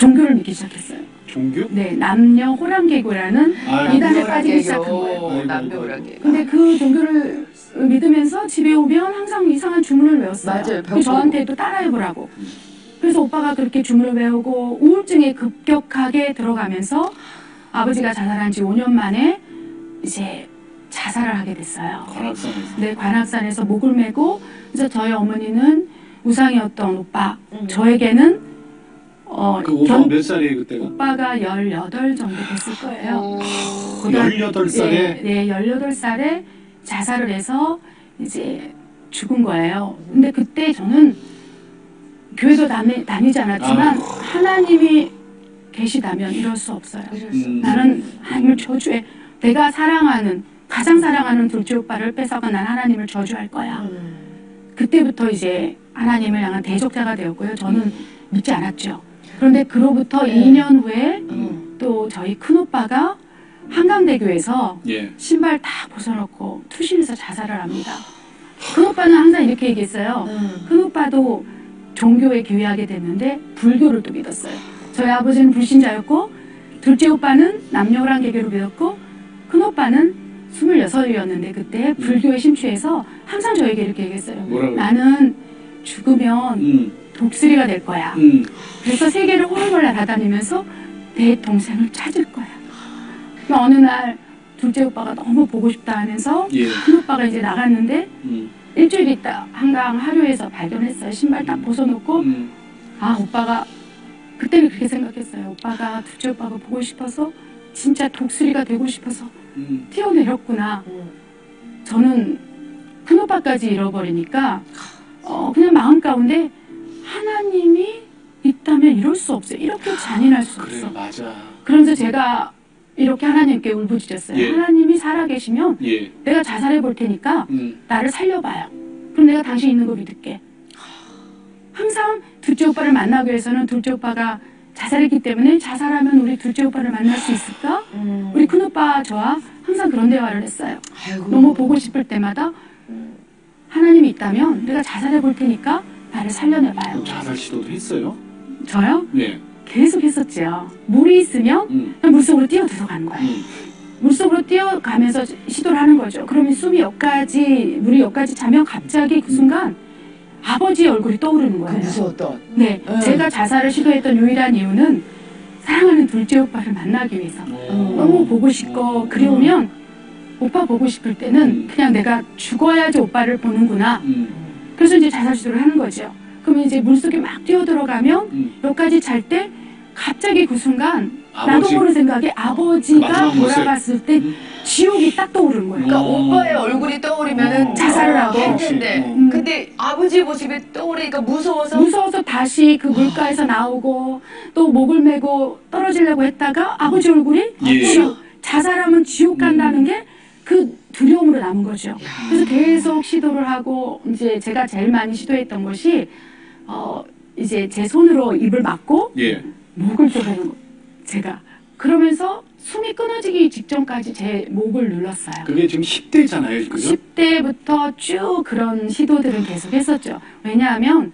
종교를 믿기 시작했어요. 종교? 네, 남녀 호랑개교라는 이단에 빠지기 시작한 거예요. 남녀 호랑개교. 근데 그 종교를 믿으면서 집에 오면 항상 이상한 주문을 외웠어요. 맞아요. 그래서 저한테도 따라해보라고. 그래서 오빠가 그렇게 주문을 외우고 우울증에 급격하게 들어가면서 아버지가 자살한 지 5년 만에 이제 자살을 하게 됐어요. 관악산에서. 네, 관악산에서 목을 메고, 그래서 저희 어머니는 우상이었던 오빠, 저에게는 그 오빠 몇 살이에요 그때가? 오빠가 18 정도 됐을 거예요. 18살에? 네, 18살에 자살을 해서 이제 죽은 거예요. 근데 그때 저는 교회도 다니지 않았지만 하나님이 계시다면 이럴 수 없어요. 나는 하나님을 저주해. 내가 사랑하는, 가장 사랑하는 둘째 오빠를 뺏어간 난 하나님을 저주할 거야. 그때부터 이제 하나님을 향한 대적자가 되었고요. 저는 믿지 않았죠. 그런데 그로부터 2년 후에 또 저희 큰오빠가 한강대교에서 신발 다 벗어놓고 투신해서 자살을 합니다. 큰오빠는 항상 이렇게 얘기했어요. 큰오빠도 종교에 기회하게 됐는데 불교를 또 믿었어요. 저희 아버지는 불신자였고 둘째 오빠는 남녀호랑개교를 믿었고 큰오빠는 26이었는데 그때 불교에 심취해서 항상 저에게 이렇게 얘기했어요. 뭐라고요? 나는 죽으면 독수리가 될 거야. 그래서 세계를 홀라홀라 다다니면서 내 동생을 찾을 거야. 어느 날 둘째 오빠가 너무 보고 싶다 하면서 큰 오빠가 이제 나갔는데 일주일 있다 한강 하류에서 발견했어요. 신발 딱 벗어놓고 아 오빠가 그때는 그렇게 생각했어요. 오빠가 둘째 오빠가 보고 싶어서 진짜 독수리가 되고 싶어서 뛰어내렸구나. 저는 큰 오빠까지 잃어버리니까 그냥 마음 가운데 하나님이 있다면 이럴 수 없어요. 이렇게 잔인할 수 없어. 맞아. 그러면서 제가 이렇게 하나님께 울부짖었어요. 하나님이 살아계시면 내가 자살해 볼 테니까 나를 살려봐요. 그럼 내가 당신 있는 거 믿을게. 항상 둘째 오빠를 만나기 위해서는 둘째 오빠가 자살했기 때문에 자살하면 우리 둘째 오빠를 만날 수 있을까? 우리 큰오빠 저와 항상 그런 대화를 했어요. 아이고. 너무 보고 싶을 때마다 하나님이 있다면 내가 자살해 볼 테니까 나를 살려내봐요. 자살 시도도 했어요? 저요? 네. 계속 했었죠. 물이 있으면 물속으로 뛰어 들어가는 거예요. 물속으로 뛰어가면서 시도를 하는 거죠. 그러면 물이 여기까지 차면 갑자기 그 순간 아버지의 얼굴이 떠오르는 거예요. 무서웠던. 네, 제가 자살을 시도했던 유일한 이유는 사랑하는 둘째 오빠를 만나기 위해서. 너무 보고 싶고 그리우면 오빠 보고 싶을 때는 그냥 내가 죽어야지 오빠를 보는구나. 그래서 이제 자살 시도를 하는 거죠. 그러면 이제 물속에 막 뛰어들어가면 여기까지 잘 때 갑자기 그 순간 나도 모르는 생각에 아버지가 돌아갔을 때 지옥이 딱 떠오르는 거예요. 그러니까 오빠의 얼굴이 떠오르면은 자살을 하고 했는데 근데 아버지 모습이 떠오르니까 무서워서 다시 그 물가에서 나오고 또 목을 메고 떨어지려고 했다가 아버지 얼굴이 자살하면 지옥 간다는 게 그 두려움으로 남은 거죠. 그래서 계속 시도를 하고 이제 제가 제일 많이 시도했던 것이 이제 제 손으로 입을 막고 목을 조르는 거. 제가 그러면서 숨이 끊어지기 직전까지 제 목을 눌렀어요. 그게 지금 10대잖아요, 그죠? 10대부터 쭉 그런 시도들을 계속 했었죠. 왜냐하면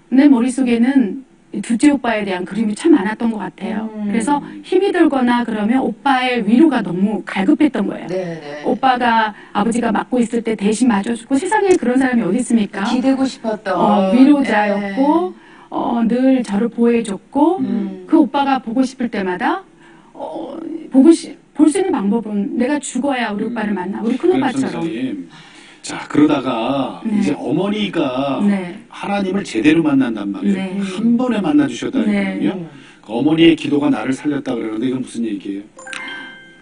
내 머릿속에는 둘째 오빠에 대한 그림이 참 많았던 것 같아요. 그래서 힘이 들거나 그러면 오빠의 위로가 너무 갈급했던 거예요. 네네. 오빠가 아버지가 맞고 있을 때 대신 맞아주고 세상에 그런 사람이 어디 있습니까? 기대고 싶었던 위로자였고 늘 저를 보호해줬고 그 오빠가 보고 싶을 때마다 볼 수 있는 방법은 내가 죽어야 우리 오빠를 만나. 우리 큰오빠처럼. 자, 그러다가 이제 어머니가 하나님을 제대로 만난단 말이에요. 한 번에 만나주셨다니까요. 그 어머니의 기도가 나를 살렸다 그러는데 이건 무슨 얘기예요?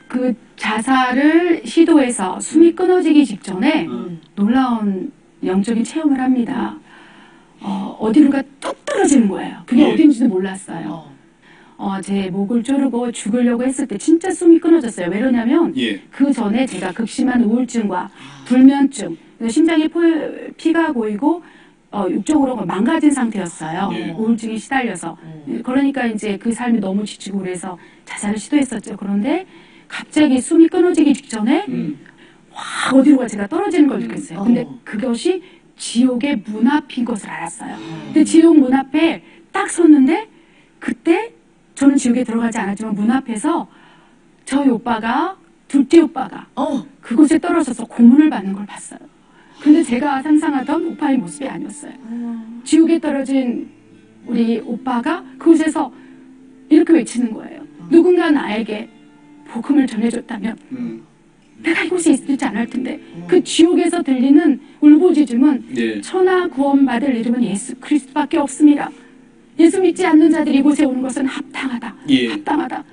그 자살을 시도해서 숨이 끊어지기 직전에 놀라운 영적인 체험을 합니다. 어디론가 뚝 떨어지는 거예요. 그게 어딘지도 몰랐어요. 제 목을 조르고 죽으려고 했을 때 진짜 숨이 끊어졌어요. 왜 그러냐면 그 전에 제가 극심한 우울증과 불면증, 심장에 피가 고이고 육적으로 망가진 상태였어요. 우울증이 시달려서. 그러니까 이제 그 삶이 너무 지치고 그래서 자살을 시도했었죠. 그런데 갑자기 숨이 끊어지기 직전에 확 어디론가 제가 떨어지는 걸 느꼈어요. 근데 그것이 지옥의 문 앞인 것을 알았어요. 근데 지옥 문 앞에 딱 섰는데 그때 저는 지옥에 들어가지 않았지만 문 앞에서 저희 오빠가 둘째 오빠가 그곳에 떨어져서 고문을 받는 걸 봤어요. 근데 제가 상상하던 오빠의 모습이 아니었어요. 지옥에 떨어진 우리 오빠가 그곳에서 이렇게 외치는 거예요. 누군가 나에게 복음을 전해줬다면 내가 이곳에 있지 않을 텐데. 그 지옥에서 들리는 울부짖음은 예. 천하 구원받을 이름은 예수 그리스도밖에 없습니다. 예수 믿지 않는 자들이 이곳에 오는 것은 합당하다. 예. 합당하다.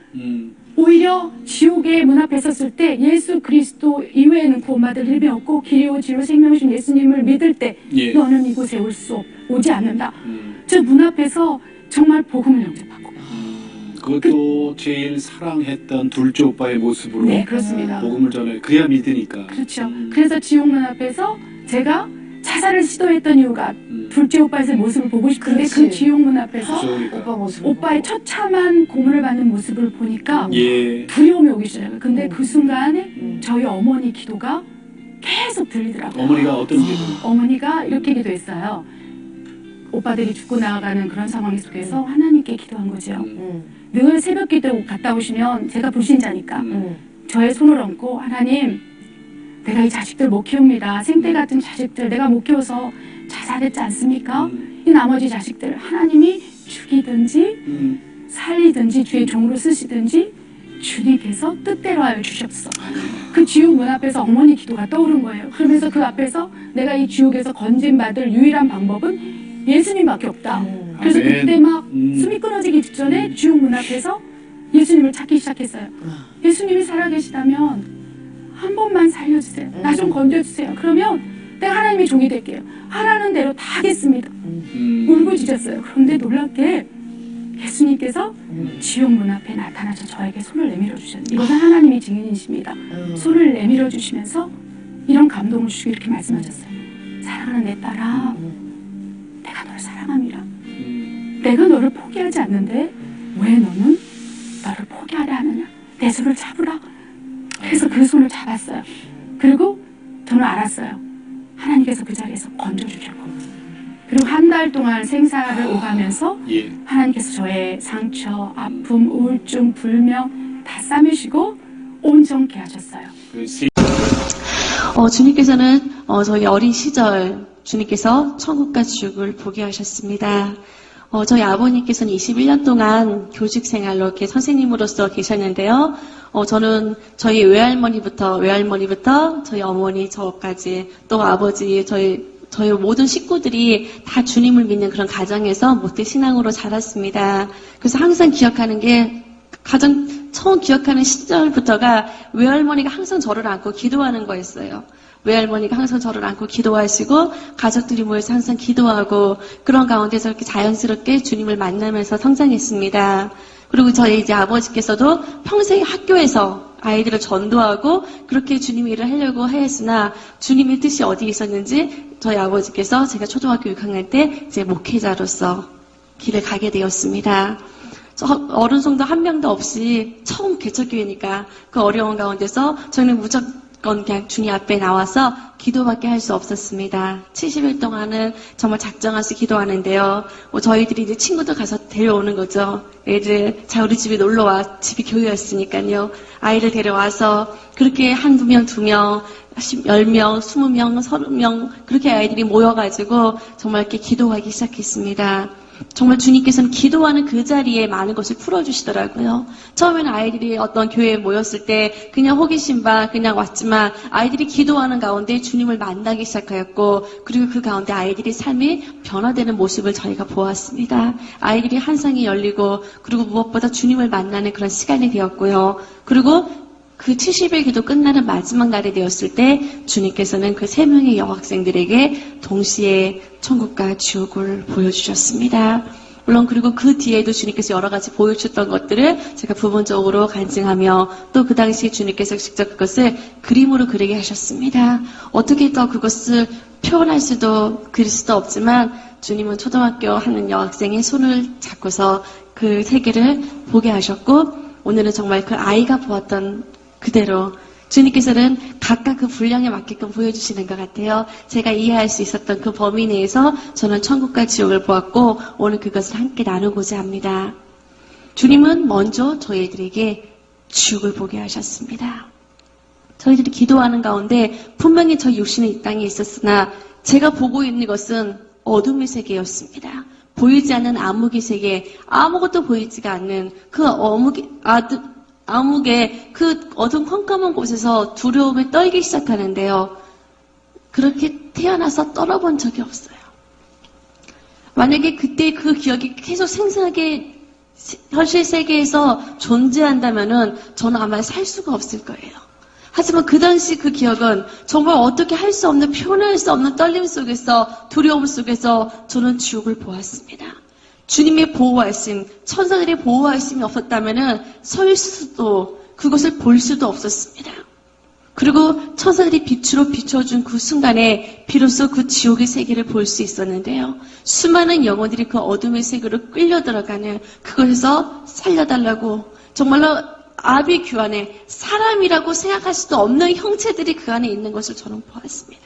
오히려 지옥의 문 앞에 섰을 때 예수 그리스도 이외에는 구원받을 이름이 없고 길이요 진리요 생명이신 예수님을 믿을 때 예. 너는 이곳에 오지 않는다. 저 문 앞에서 정말 복음을 영접하고. 그것도 제일 사랑했던 둘째 오빠의 모습으로 네, 그렇습니다. 복음을 전해 그야 믿으니까. 그렇죠. 그래서 지옥 문 앞에서 제가 자살을 시도했던 이유가 둘째 오빠의 모습을 보고 싶은데 그렇지. 그 지옥 문 앞에서 그러니까. 오빠 모습. 오빠의 처참한 고문을 받는 모습을 보니까 예. 두려움이 오기 시작해요. 근데 그 순간에 저희 어머니 기도가 계속 들리더라고요. 어머니가 어떤 기도? 어머니가 이렇게 기도했어요. 오빠들이 죽고 나아가는 그런 상황 속에서 하나님께 기도한 거죠. 늘 새벽 기도 갔다 오시면 제가 불신자니까 저의 손을 얹고 하나님 내가 이 자식들 못 키웁니다. 생태 같은 자식들 내가 못 키워서 자살했지 않습니까? 이 나머지 자식들 하나님이 죽이든지 살리든지 주의 종으로 쓰시든지 주님께서 뜻대로 하여 주셨어. 그 지옥 문 앞에서 어머니 기도가 떠오른 거예요. 그러면서 그 앞에서 내가 이 지옥에서 건진받을 유일한 방법은 예수님밖에 없다. 그래서 아멘. 그때 막 숨이 끊어지기 직전에 지옥 문 앞에서 예수님을 찾기 시작했어요. 예수님이 살아계시다면 한 번만 살려주세요. 나 좀 건져주세요. 그러면 내가 하나님의 종이 될게요. 하라는 대로 다 하겠습니다. 울부짖었어요. 그런데 놀랍게 예수님께서 지옥 문 앞에 나타나서 저에게 손을 내밀어 주셨어요. 이것은 하나님의 증인이십니다. 손을 내밀어 주시면서 이런 감동을 주시고 이렇게 말씀하셨어요. 사랑하는 내 딸아, 내가 너를 사랑함이라. 내가 너를 포기하지 않는데 왜 너는 너를 포기하려 하느냐. 내 손을 잡으라. 그래서 그 손을 잡았어요. 그리고 저는 알았어요. 하나님께서 그 자리에서 건져주실 겁니다. 그리고 한 달 동안 생사를 오가면서 예. 하나님께서 저의 상처, 아픔, 우울증, 불명 다 싸매시고 온전케 하셨어요. 주님께서는 저희 어린 시절 주님께서 천국과 지옥을 보게 하셨습니다. 저희 아버님께서는 21년 동안 교직 생활로 이렇게 선생님으로서 계셨는데요. 저는 저희 외할머니부터 저희 어머니 저까지 또 아버지 저희 모든 식구들이 다 주님을 믿는 그런 가정에서 모태 신앙으로 자랐습니다. 그래서 항상 기억하는 게 가장 처음 기억하는 시절부터가 외할머니가 항상 저를 안고 기도하는 거였어요. 외할머니가 항상 저를 안고 기도하시고 가족들이 모여서 항상 기도하고 그런 가운데서 이렇게 자연스럽게 주님을 만나면서 성장했습니다. 그리고 저희 이제 아버지께서도 평생 학교에서 아이들을 전도하고 그렇게 주님 일을 하려고 하였으나 주님의 뜻이 어디 있었는지 저희 아버지께서 제가 초등학교 6학년 때 이제 목회자로서 길을 가게 되었습니다. 어른 성도 한 명도 없이 처음 개척교회니까 그 어려운 가운데서 저는 무조건 그냥 주님 앞에 나와서 기도밖에 할 수 없었습니다. 70일 동안은 정말 작정하시 기도하는데요. 저희들이 이제 친구들 가서 데려오는 거죠. 애들, 자, 우리 집에 놀러와. 집이 교회였으니까요. 아이를 데려와서 그렇게 한두 명, 2명, 10명, 20명, 30명, 그렇게 아이들이 모여가지고 정말 이렇게 기도하기 시작했습니다. 정말 주님께서는 기도하는 그 자리에 많은 것을 풀어주시더라고요. 처음에는 아이들이 어떤 교회에 모였을 때 그냥 호기심 반 그냥 왔지만 아이들이 기도하는 가운데 주님을 만나기 시작하였고 그리고 그 가운데 아이들의 삶이 변화되는 모습을 저희가 보았습니다. 아이들이 한상이 열리고 그리고 무엇보다 주님을 만나는 그런 시간이 되었고요. 그리고 그 70일 기도 끝나는 마지막 날이 되었을 때 주님께서는 그 3명의 여학생들에게 동시에 천국과 지옥을 보여주셨습니다. 물론 그리고 그 뒤에도 주님께서 여러 가지 보여주셨던 것들을 제가 부분적으로 간증하며 또 그 당시 주님께서 직접 그것을 그림으로 그리게 하셨습니다. 어떻게 더 그것을 표현할 수도 그릴 수도 없지만 주님은 초등학교 하는 여학생의 손을 잡고서 그 세계를 보게 하셨고 오늘은 정말 그 아이가 보았던 그대로 주님께서는 각각 그 분량에 맞게끔 보여주시는 것 같아요. 제가 이해할 수 있었던 그 범위 내에서 저는 천국과 지옥을 보았고 오늘 그것을 함께 나누고자 합니다. 주님은 먼저 저희들에게 지옥을 보게 하셨습니다. 저희들이 기도하는 가운데 분명히 저 육신은 이 땅에 있었으나 제가 보고 있는 것은 어둠의 세계였습니다. 보이지 않는 암흑의 세계, 아무것도 보이지가 않는 그 암흑의 그 어둠 컴컴한 곳에서 두려움에 떨기 시작하는데요. 그렇게 태어나서 떨어본 적이 없어요. 만약에 그때 그 기억이 계속 생생하게 현실 세계에서 존재한다면은 저는 아마 살 수가 없을 거예요. 하지만 그 당시 그 기억은 정말 어떻게 할 수 없는, 표현할 수 없는 떨림 속에서, 두려움 속에서 저는 지옥을 보았습니다. 주님의 보호하심, 천사들의 보호하심이 없었다면은 설 수도, 그것을 볼 수도 없었습니다. 그리고 천사들이 빛으로 비춰준 그 순간에 비로소 그 지옥의 세계를 볼 수 있었는데요. 수많은 영혼들이 그 어둠의 세계로 끌려 들어가는 그것에서 살려달라고 정말로 아비 규안에 사람이라고 생각할 수도 없는 형체들이 그 안에 있는 것을 저는 보았습니다.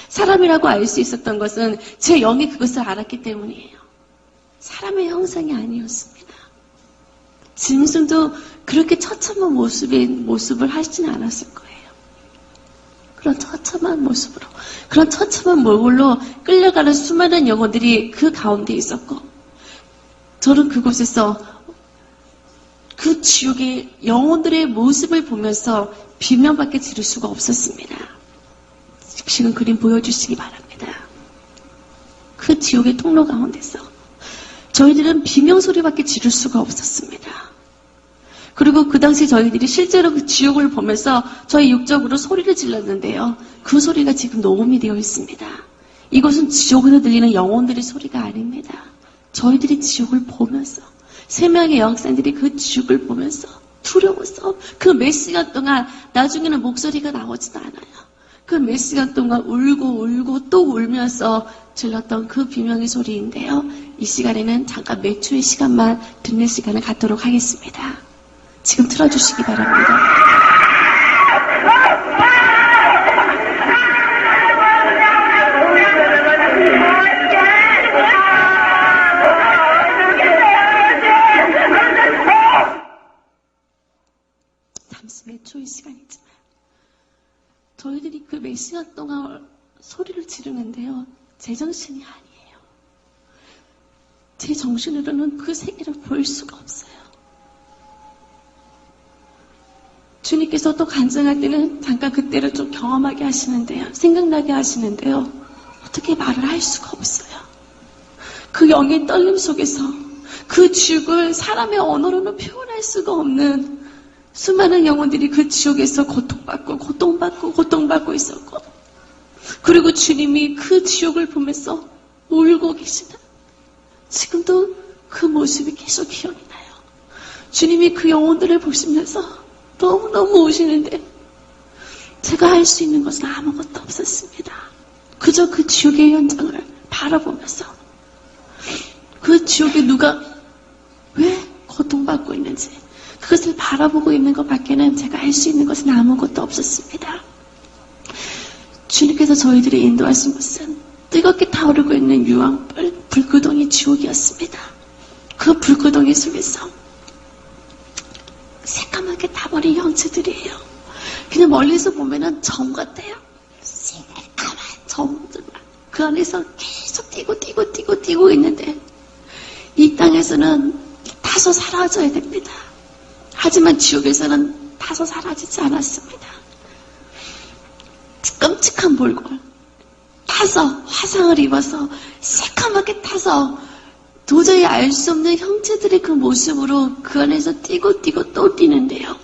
사람이라고 알 수 있었던 것은 제 영이 그것을 알았기 때문이에요. 사람의 형상이 아니었습니다. 짐승도 그렇게 처참한 모습을 하시진 않았을 거예요. 그런 처참한 모습으로, 그런 처참한 몰골로 끌려가는 수많은 영혼들이 그 가운데 있었고, 저는 그곳에서 그 지옥의 영혼들의 모습을 보면서 비명밖에 지를 수가 없었습니다. 지금 그림 보여주시기 바랍니다. 그 지옥의 통로 가운데서 저희들은 비명 소리밖에 지를 수가 없었습니다. 그리고 그 당시 저희들이 실제로 그 지옥을 보면서 저희 육적으로 소리를 질렀는데요. 그 소리가 지금 녹음이 되어 있습니다. 이것은 지옥에서 들리는 영혼들의 소리가 아닙니다. 저희들이 지옥을 보면서, 세 명의 여학생들이 그 지옥을 보면서 두려워서 그 몇 시간 동안, 나중에는 목소리가 나오지도 않아요. 그 몇 시간 동안 울고 또 울면서 질렀던 그 비명의 소리인데요. 이 시간에는 잠깐 몇 초의 시간만 듣는 시간을 갖도록 하겠습니다. 지금 틀어주시기 바랍니다. 잠시 몇 초의 시간이지만 저희들이 그 몇 시간 동안 소리를 지르는데요. 제 정신이 아니에요. 제 정신으로는 그 세계를 볼 수가 없어요. 주님께서 또 간증할 때는 잠깐 그때를 좀 경험하게 하시는데요. 생각나게 하시는데요. 어떻게 말을 할 수가 없어요. 그 영의 떨림 속에서 그 지옥을 사람의 언어로는 표현할 수가 없는 수많은 영혼들이 그 지옥에서 고통받고 있었고, 그리고 주님이 그 지옥을 보면서 울고 계시다. 지금도 그 모습이 계속 기억이 나요. 주님이 그 영혼들을 보시면서 너무너무 우시는데 제가 할 수 있는 것은 아무것도 없었습니다. 그저 그 지옥의 현장을 바라보면서 그 지옥에 누가 왜 고통받고 있는지 그것을 바라보고 있는 것밖에는 제가 할 수 있는 것은 아무것도 없었습니다. 주님께서 저희들을 인도하신 곳은 뜨겁게 타오르고 있는 유황불, 불구덩이 지옥이었습니다. 그 불구덩이 속에서 새까맣게 타버린 형체들이에요. 그냥 멀리서 보면은 점 같아요. 새까만 점들만 그 안에서 계속 뛰고 있는데 이 땅에서는 타서 사라져야 됩니다. 하지만 지옥에서는 타서 사라지지 않았습니다. 끔찍한 몰골, 타서 화상을 입어서 새까맣게 타서 도저히 알 수 없는 형체들의 그 모습으로 그 안에서 뛰고 또 뛰는데요.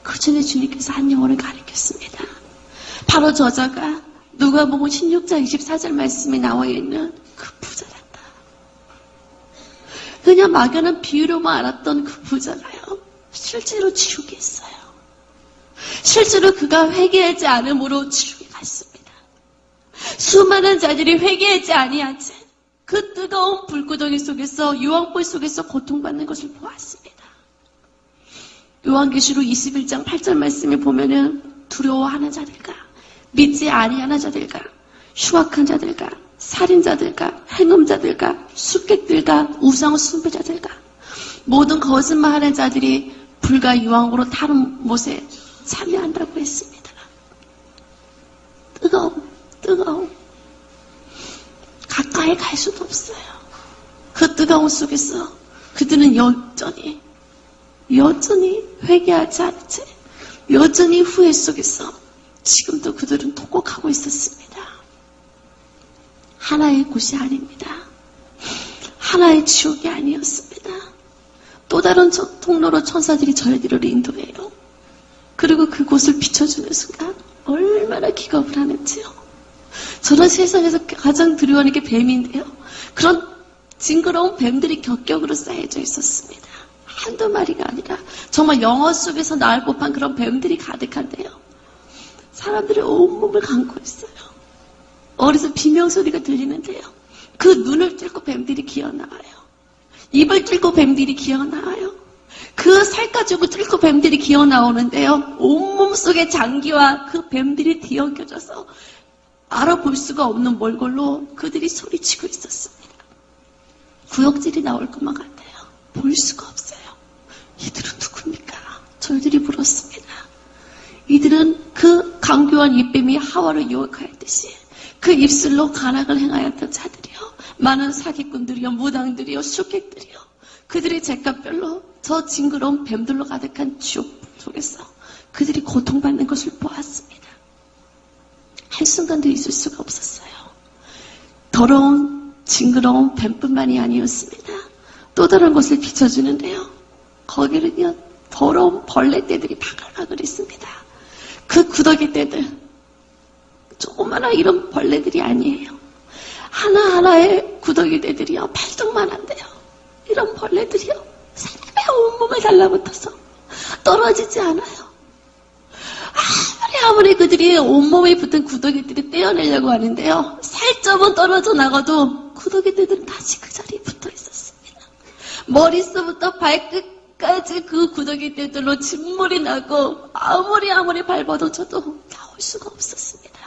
그 전에 주님께서 한 영혼을 가리켰습니다. 바로 저자가 누가복음 16장 24절 말씀에 나와 있는 그 부자란다. 그냥 막연한 비유로만 알았던 그 부자가요. 실제로 지옥에 있어요. 실제로 그가 회개하지 않음으로 지옥에 갔습니다. 수많은 자들이 회개하지 아니한 채 그 뜨거운 불구덩이 속에서 유황불 속에서 고통받는 것을 보았습니다. 요한계시록 21장 8절 말씀에 보면은 두려워하는 자들과 믿지 아니하는 자들과 흉악한 자들과 살인자들과 행음자들과 숙객들과 우상 숭배자들과 모든 거짓말하는 자들이 불과 유황으로 다른 못에 참여한다고 했습니다. 뜨거움. 가까이 갈 수도 없어요. 그 뜨거움 속에서 그들은 여전히 회개하지 않은 채 여전히 후회 속에서 지금도 그들은 통곡하고 있었습니다. 하나의 곳이 아닙니다. 하나의 지옥이 아니었습니다. 또 다른 통로로 천사들이 저희들을 인도해요. 그리고 그곳을 비춰주는 순간 얼마나 기겁을 하는지요. 저는 세상에서 가장 두려워하는 게 뱀인데요. 그런 징그러운 뱀들이 격격으로 쌓여져 있었습니다. 한두 마리가 아니라 정말 영화 속에서 나올 법한 그런 뱀들이 가득한데요. 사람들이 온몸을 감고 있어요. 어디서 비명소리가 들리는데요. 그 눈을 뚫고 뱀들이 기어나와요. 입을 뚫고 뱀들이 기어나와요. 그 살가죽을 뚫고 뱀들이 기어나오는데요. 온몸 속에 장기와 그 뱀들이 뒤엉켜져서 알아볼 수가 없는 몰골로 그들이 소리치고 있었습니다. 구역질이 나올 것만 같아요. 볼 수가 없어요. 이들은 누굽니까? 저희들이 물었습니다. 이들은 그 강교한 입뱀이 하와를 유혹하였듯이 그 입술로 간악을 행하였던 자들이요. 많은 사기꾼들이요, 무당들이요, 숙객들이요. 그들의 잿값별로 저 징그러운 뱀들로 가득한 지옥 속에서 그들이 고통받는 것을 보았습니다. 한순간도 있을 수가 없었어요. 더러운 징그러운 뱀뿐만이 아니었습니다. 또 다른 곳을 비춰주는데요. 거기는요, 더러운 벌레떼들이 바글바글 있습니다. 그 구더기 떼들, 조그마한 이런 벌레들이 아니에요. 하나하나의 구더기 떼들이요, 발등만한데요. 이런 벌레들이요, 사람의 온몸을 달라붙어서 떨어지지 않아요. 아무리 그들이 온몸에 붙은 구더기들이 떼어내려고 하는데요. 살점은 떨어져 나가도 구더기들은 다시 그 자리에 붙어 있었습니다. 머릿속부터 발끝까지 그 구더기들로 진물이 나고 아무리 밟아도 저도 나올 수가 없었습니다.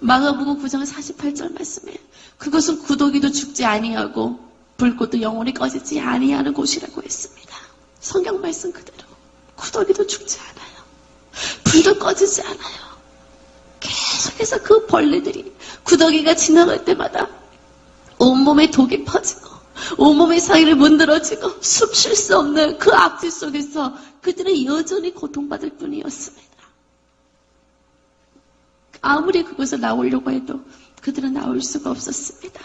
마가복음 9장 48절 말씀에 그것은 구더기도 죽지 아니하고 불꽃도 영원히 꺼지지 아니하는 곳이라고 했습니다. 성경 말씀 그대로 구더기도 죽지 않아요. 불도 꺼지지 않아요. 계속해서 그 벌레들이 구더기가 지나갈 때마다 온몸에 독이 퍼지고 온몸의 사이를 문드러지고 숨 쉴 수 없는 그 악취 속에서 그들은 여전히 고통받을 뿐이었습니다. 아무리 그곳에 나오려고 해도 그들은 나올 수가 없었습니다.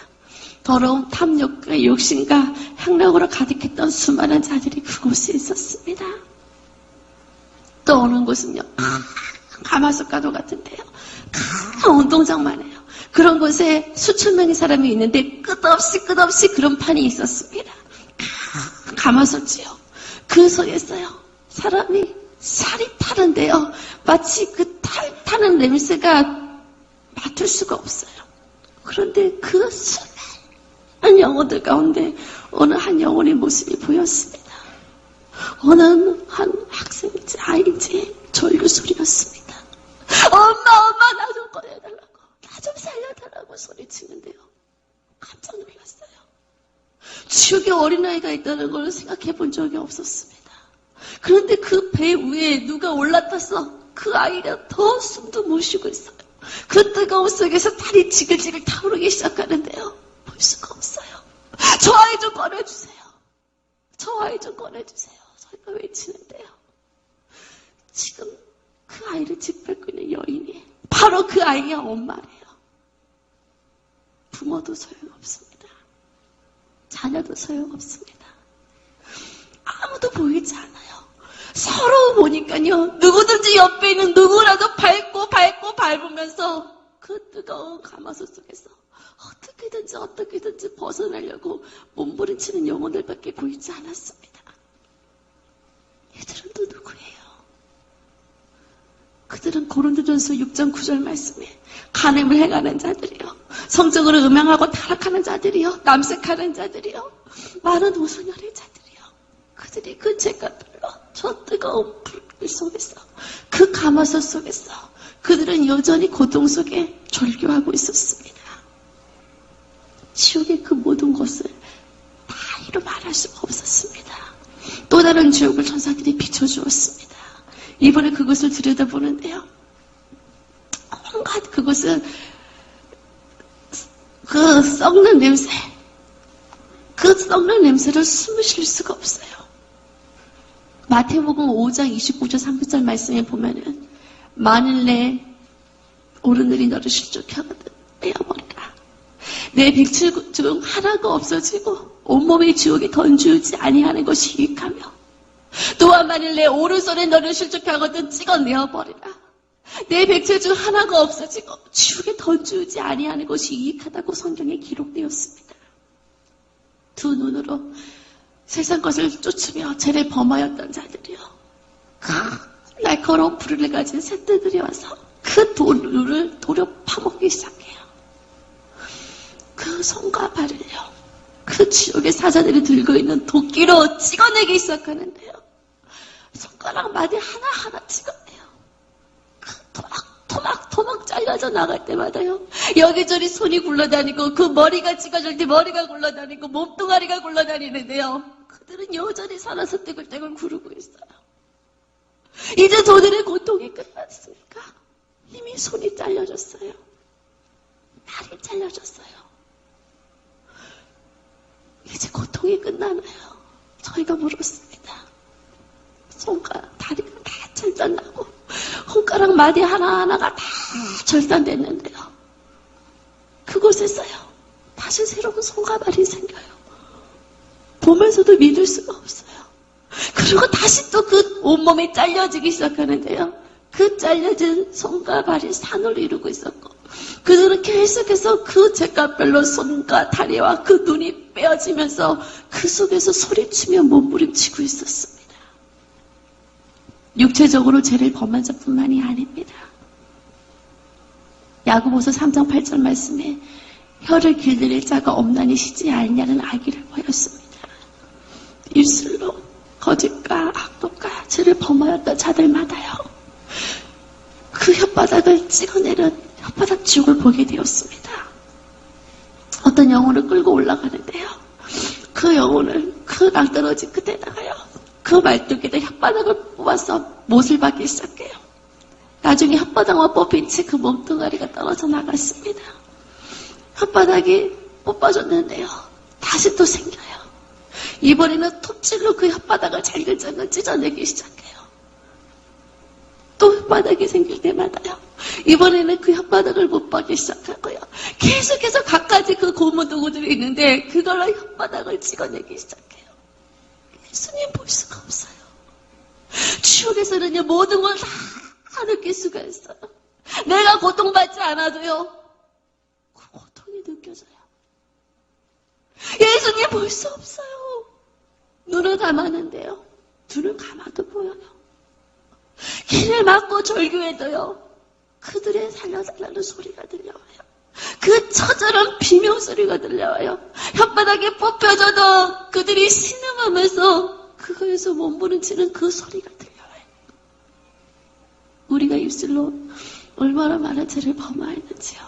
더러운 탐욕과 욕심과 향락으로 가득했던 수많은 자들이 그곳에 있었습니다. 또 오는 곳은요, 가마솥가도 같은데요. 큰 운동장만 해요. 그런 곳에 수천 명의 사람이 있는데 끝없이 그런 판이 있었습니다. 가마솥이요. 그 속에서요, 사람이 살이 타는데요. 마치 그 타는 냄새가 맡을 수가 없어요. 그런데 그 수많은 영혼들 가운데 어느 한 영혼의 모습이 보였습니다. 어느 한 학생인지 아이인지 전류소리였습니다. 엄마 나 좀 꺼내달라고, 나 좀 살려달라고 소리치는데요. 깜짝 놀랐어요. 지옥에 어린아이가 있다는 걸 생각해 본 적이 없었습니다. 그런데 그 배 위에 누가 올라타서 그 아이가 더 숨도 못 쉬고 있어요. 그 뜨거운 속에서 탈이 지글지글 타오르기 시작하는데요. 볼 수가 없어요. 저 아이 좀 꺼내주세요. 저 아이 좀 꺼내주세요. 저희가 외치는데요. 지금 그 아이를 짓밟고 있는 여인이 바로 그 아이의 엄마래요. 부모도 소용없습니다. 자녀도 소용없습니다. 아무도 보이지 않아요. 서로 보니까요. 누구든지 옆에 있는 누구라도 밟으면서 그 뜨거운 가마솥 속에서 어떻게든지 벗어나려고 몸부림치는 영혼들밖에 보이지 않았습니다. 얘들은 또 누구예요? 그들은 고린도전서 6장 9절 말씀에 간음을 행하는 자들이요, 성적으로 음행하고 타락하는 자들이요, 남색하는 자들이요, 많은 오소년의 자들이요. 그들이 그 잿값별로 저 뜨거운 불 속에서, 그 가마솥 속에서 그들은 여전히 고통 속에 절규하고 있었습니다. 지옥의 그 모든 것을 다 이루 말할 수가 없었습니다. 또 다른 지옥을 천사들이 비춰주었습니다. 이번에 그것을 들여다보는데요. 온갖 그것은 그 썩는 냄새, 그 썩는 냄새를 숨을 쉴 수가 없어요. 마태복음 5장 29절 30절 말씀에 보면은 만일 어른들이 너를 실족하거든 빼어버리라. 내 백칠 중 하나가 없어지고 온몸의 지옥에 던지지 아니하는 것이 유익하며 또한 만일 내 오른손에 너를 실족하거든 찍어내어버리라. 내 백칠 중 하나가 없어지고 지옥에 던지지 아니하는 것이 유익하다고 성경에 기록되었습니다. 두 눈으로 세상 것을 쫓으며 죄를 범하였던 자들이요. 날카로운 불을 가진 새떼들이 와서 그 돌을 도려 파먹기 시작해요. 그 손과 발을요. 그 지옥의 사자들이 들고 있는 도끼로 찍어내기 시작하는데요. 손가락 마디 하나하나 찍어내요. 그 토막 잘려져 나갈 때마다요. 여기저기 손이 굴러다니고 그 머리가 찍어질 때 머리가 굴러다니고 몸뚱아리가 굴러다니는데요. 그들은 여전히 살아서 떼굴떼굴 구르고 있어요. 이제 저들의 고통이 끝났습니까? 이미 손이 잘려졌어요. 다리 잘려졌어요. 이제 고통이 끝나나요? 저희가 물었습니다. 손과 다리가 다 절단나고 손가락 마디 하나하나가 다 절단됐는데요. 그곳에서요. 다시 새로운 손과 발이 생겨요. 보면서도 믿을 수가 없어요. 그리고 다시 또 그 온몸이 잘려지기 시작하는데요. 그 잘려진 손과 발이 산을 이루고 있었고 그들은 계속해서 그 잿값별로 손과 다리와 그 눈이 빼어지면서 그 속에서 소리치며 몸부림치고 있었습니다. 육체적으로 죄를 범한 자뿐만이 아닙니다. 야고보서 3장 8절 말씀에 혀를 길들일 자가 없나니 쉬지 않냐는 아기를 보였습니다. 입술로 거짓과 악독과 죄를 범하였던 자들마다요. 그 혓바닥을 찍어내는 혓바닥 지옥을 보게 되었습니다. 어떤 영혼을 끌고 올라가는데요. 그 영혼을 그 낭떠러지 끝에다가요. 그 말뚝에다 혓바닥을 뽑아서 못을 박기 시작해요. 나중에 혓바닥만 뽑힌 채 그 몸뚱아리가 떨어져 나갔습니다. 혓바닥이 뽑아졌는데요. 다시 또 생겨요. 이번에는 톱질로 그 혓바닥을 잘글잘글 찢어내기 시작해요. 또 혓바닥이 생길 때마다요. 이번에는 그 혓바닥을 못 박기 시작하고요. 계속해서 갖가지 그 고무도구들이 있는데 그걸로 혓바닥을 찍어내기 시작해요. 예수님 볼 수가 없어요. 지옥에서는요 모든 걸 다 느낄 수가 있어요. 내가 고통받지 않아도요. 그 고통이 느껴져요. 예수님 볼 수 없어요. 눈을 감았는데요. 눈을 감아도 보여요. 길을 막고 절규해도요. 그들의 살려달라는 소리가 들려와요. 그 처절한 비명소리가 들려와요. 혓바닥에 뽑혀져도 그들이 신음하면서 그거에서 몸부림치는 그 소리가 들려와요. 우리가 입술로 얼마나 많은 죄를 범하였는지요.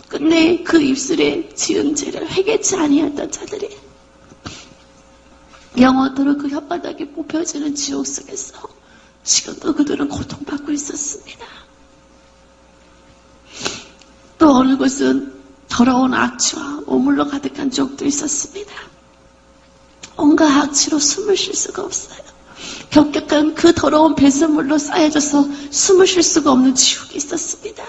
근데 그 입술에 지은 죄를 회개치 아니했던 자들이 영원토록 그 혓바닥에 뽑혀지는 지옥 속에서 지금도 그들은 고통받고 있었습니다. 또 어느 곳은 더러운 악취와 오물로 가득한 지옥도 있었습니다. 온갖 악취로 숨을 쉴 수가 없어요. 격격한 그 더러운 배설물로 쌓여져서 숨을 쉴 수가 없는 지옥이 있었습니다.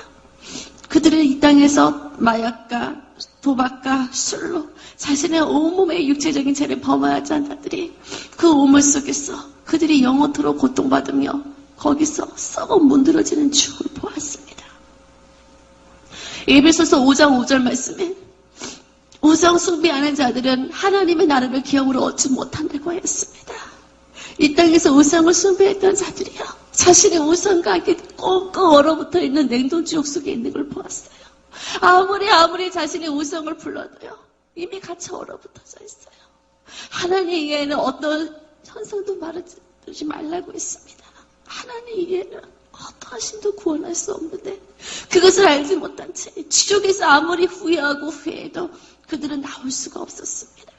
그들은 이 땅에서 마약과 도박과 술로 자신의 온몸의 육체적인 죄를 범하지 않은 자들이 그 오물 속에서 그들이 영원토록 고통받으며 거기서 썩어 문드러지는 지옥을 보았습니다. 에베소서 5장 5절 말씀에 우상 숭배하는 자들은 하나님의 나라를 기업으로 얻지 못한다고 했습니다. 이 땅에서 우상을 숭배했던 자들이요. 자신의 우상과 함께 꽁꽁 얼어붙어 있는 냉동지옥 속에 있는 걸 보았어요. 아무리 자신의 우상을 불러도요. 이미 같이 얼어붙어져 있어요. 하나님 이외에는 어떤 현상도 말하지 말라고 했습니다. 하나님 이외에는 어떠한 신도 구원할 수 없는데 그것을 알지 못한 채 지옥에서 아무리 후회하고 후회해도 그들은 나올 수가 없었습니다.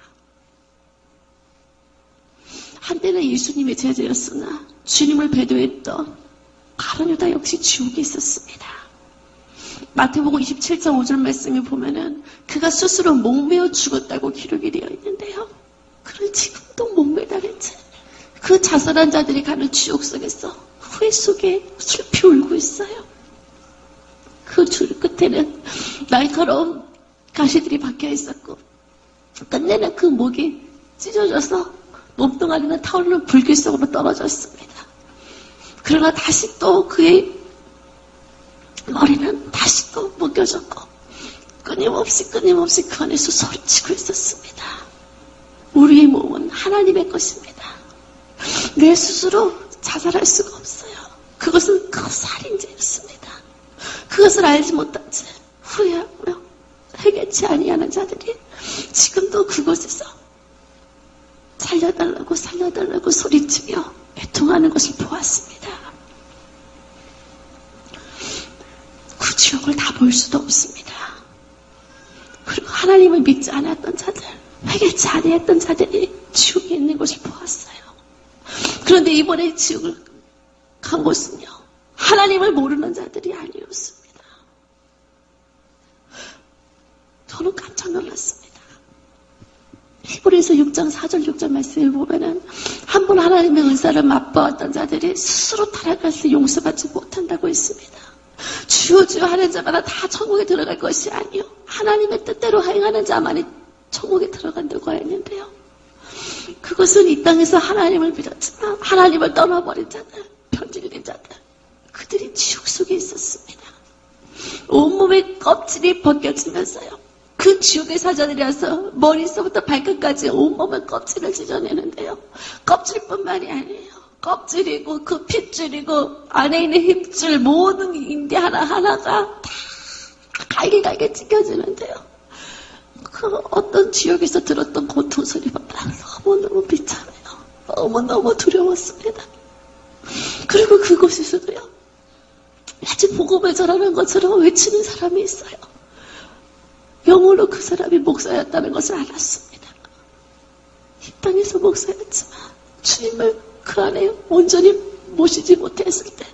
한때는 예수님의 제자였으나 주님을 배도했던 가룟 유다 역시 지옥에 있었습니다. 마태복음 27장 5절 말씀에 보면은 그가 스스로 목매어 죽었다고 기록이 되어 있는데요. 그는 지금도 목매달린 채 그 자살한 자들이 가는 지옥 속에서 후회 속에 슬피 울고 있어요. 그 줄 끝에는 날카로운 가시들이 박혀 있었고 끝내는 그 목이 찢어져서 몸뚱아리는 타오르는 불길 속으로 떨어졌습니다. 그러나 다시 또 그의 머리는 다시 또 묶여졌고 끊임없이 그 안에서 소리치고 있었습니다. 우리의 몸은 하나님의 것입니다. 내 스스로 자살할 수가 없어요. 그것은 그 살인죄였습니다. 그것을 알지 못한 채 후회하며 회개치 아니하는 자들이 지금도 그곳에서 살려달라고 소리치며 애통하는 것을 보았습니다. 그 지옥을 다 볼 수도 없습니다. 그리고 하나님을 믿지 않았던 자들, 회개치 아니했던 자들이 지옥에 있는 것을 보았어요. 그런데 이번에 지옥을 간 곳은요, 하나님을 모르는 자들이 아니었습니다. 저는 깜짝 놀랐습니다. 히브리서 6장 4절 6절 말씀을 보면은 한 번 하나님의 은사를 맛보았던 자들이 스스로 타락해서 용서받지 못한다고 했습니다. 주여 주여 하는 자마다 다 천국에 들어갈 것이 아니요 하나님의 뜻대로 행하는 자만이 천국에 들어간다고 했는데요. 그것은 이 땅에서 하나님을 믿었지만 하나님을 떠나버린 자들, 변질된 자들, 그들이 지옥 속에 있었습니다. 온몸의 껍질이 벗겨지면서요. 그 지옥의 사자들이라서 머리서부터 발끝까지 온몸의 껍질을 찢어내는데요. 껍질뿐만이 아니에요. 껍질이고 그 핏줄이고 안에 있는 힘줄 모든 인대 하나하나가 다 갈기갈기 찢겨지는데요. 그 어떤 지역에서 들었던 고통 소리보다 너무너무 비참해요. 너무너무 두려웠습니다. 그리고 그곳에서도요. 마치 복음을 전하는 것처럼 외치는 사람이 있어요. 영으로 그 사람이 목사였다는 것을 알았습니다. 이 땅에서 목사였지만 주님을 그 안에 온전히 모시지 못했을 때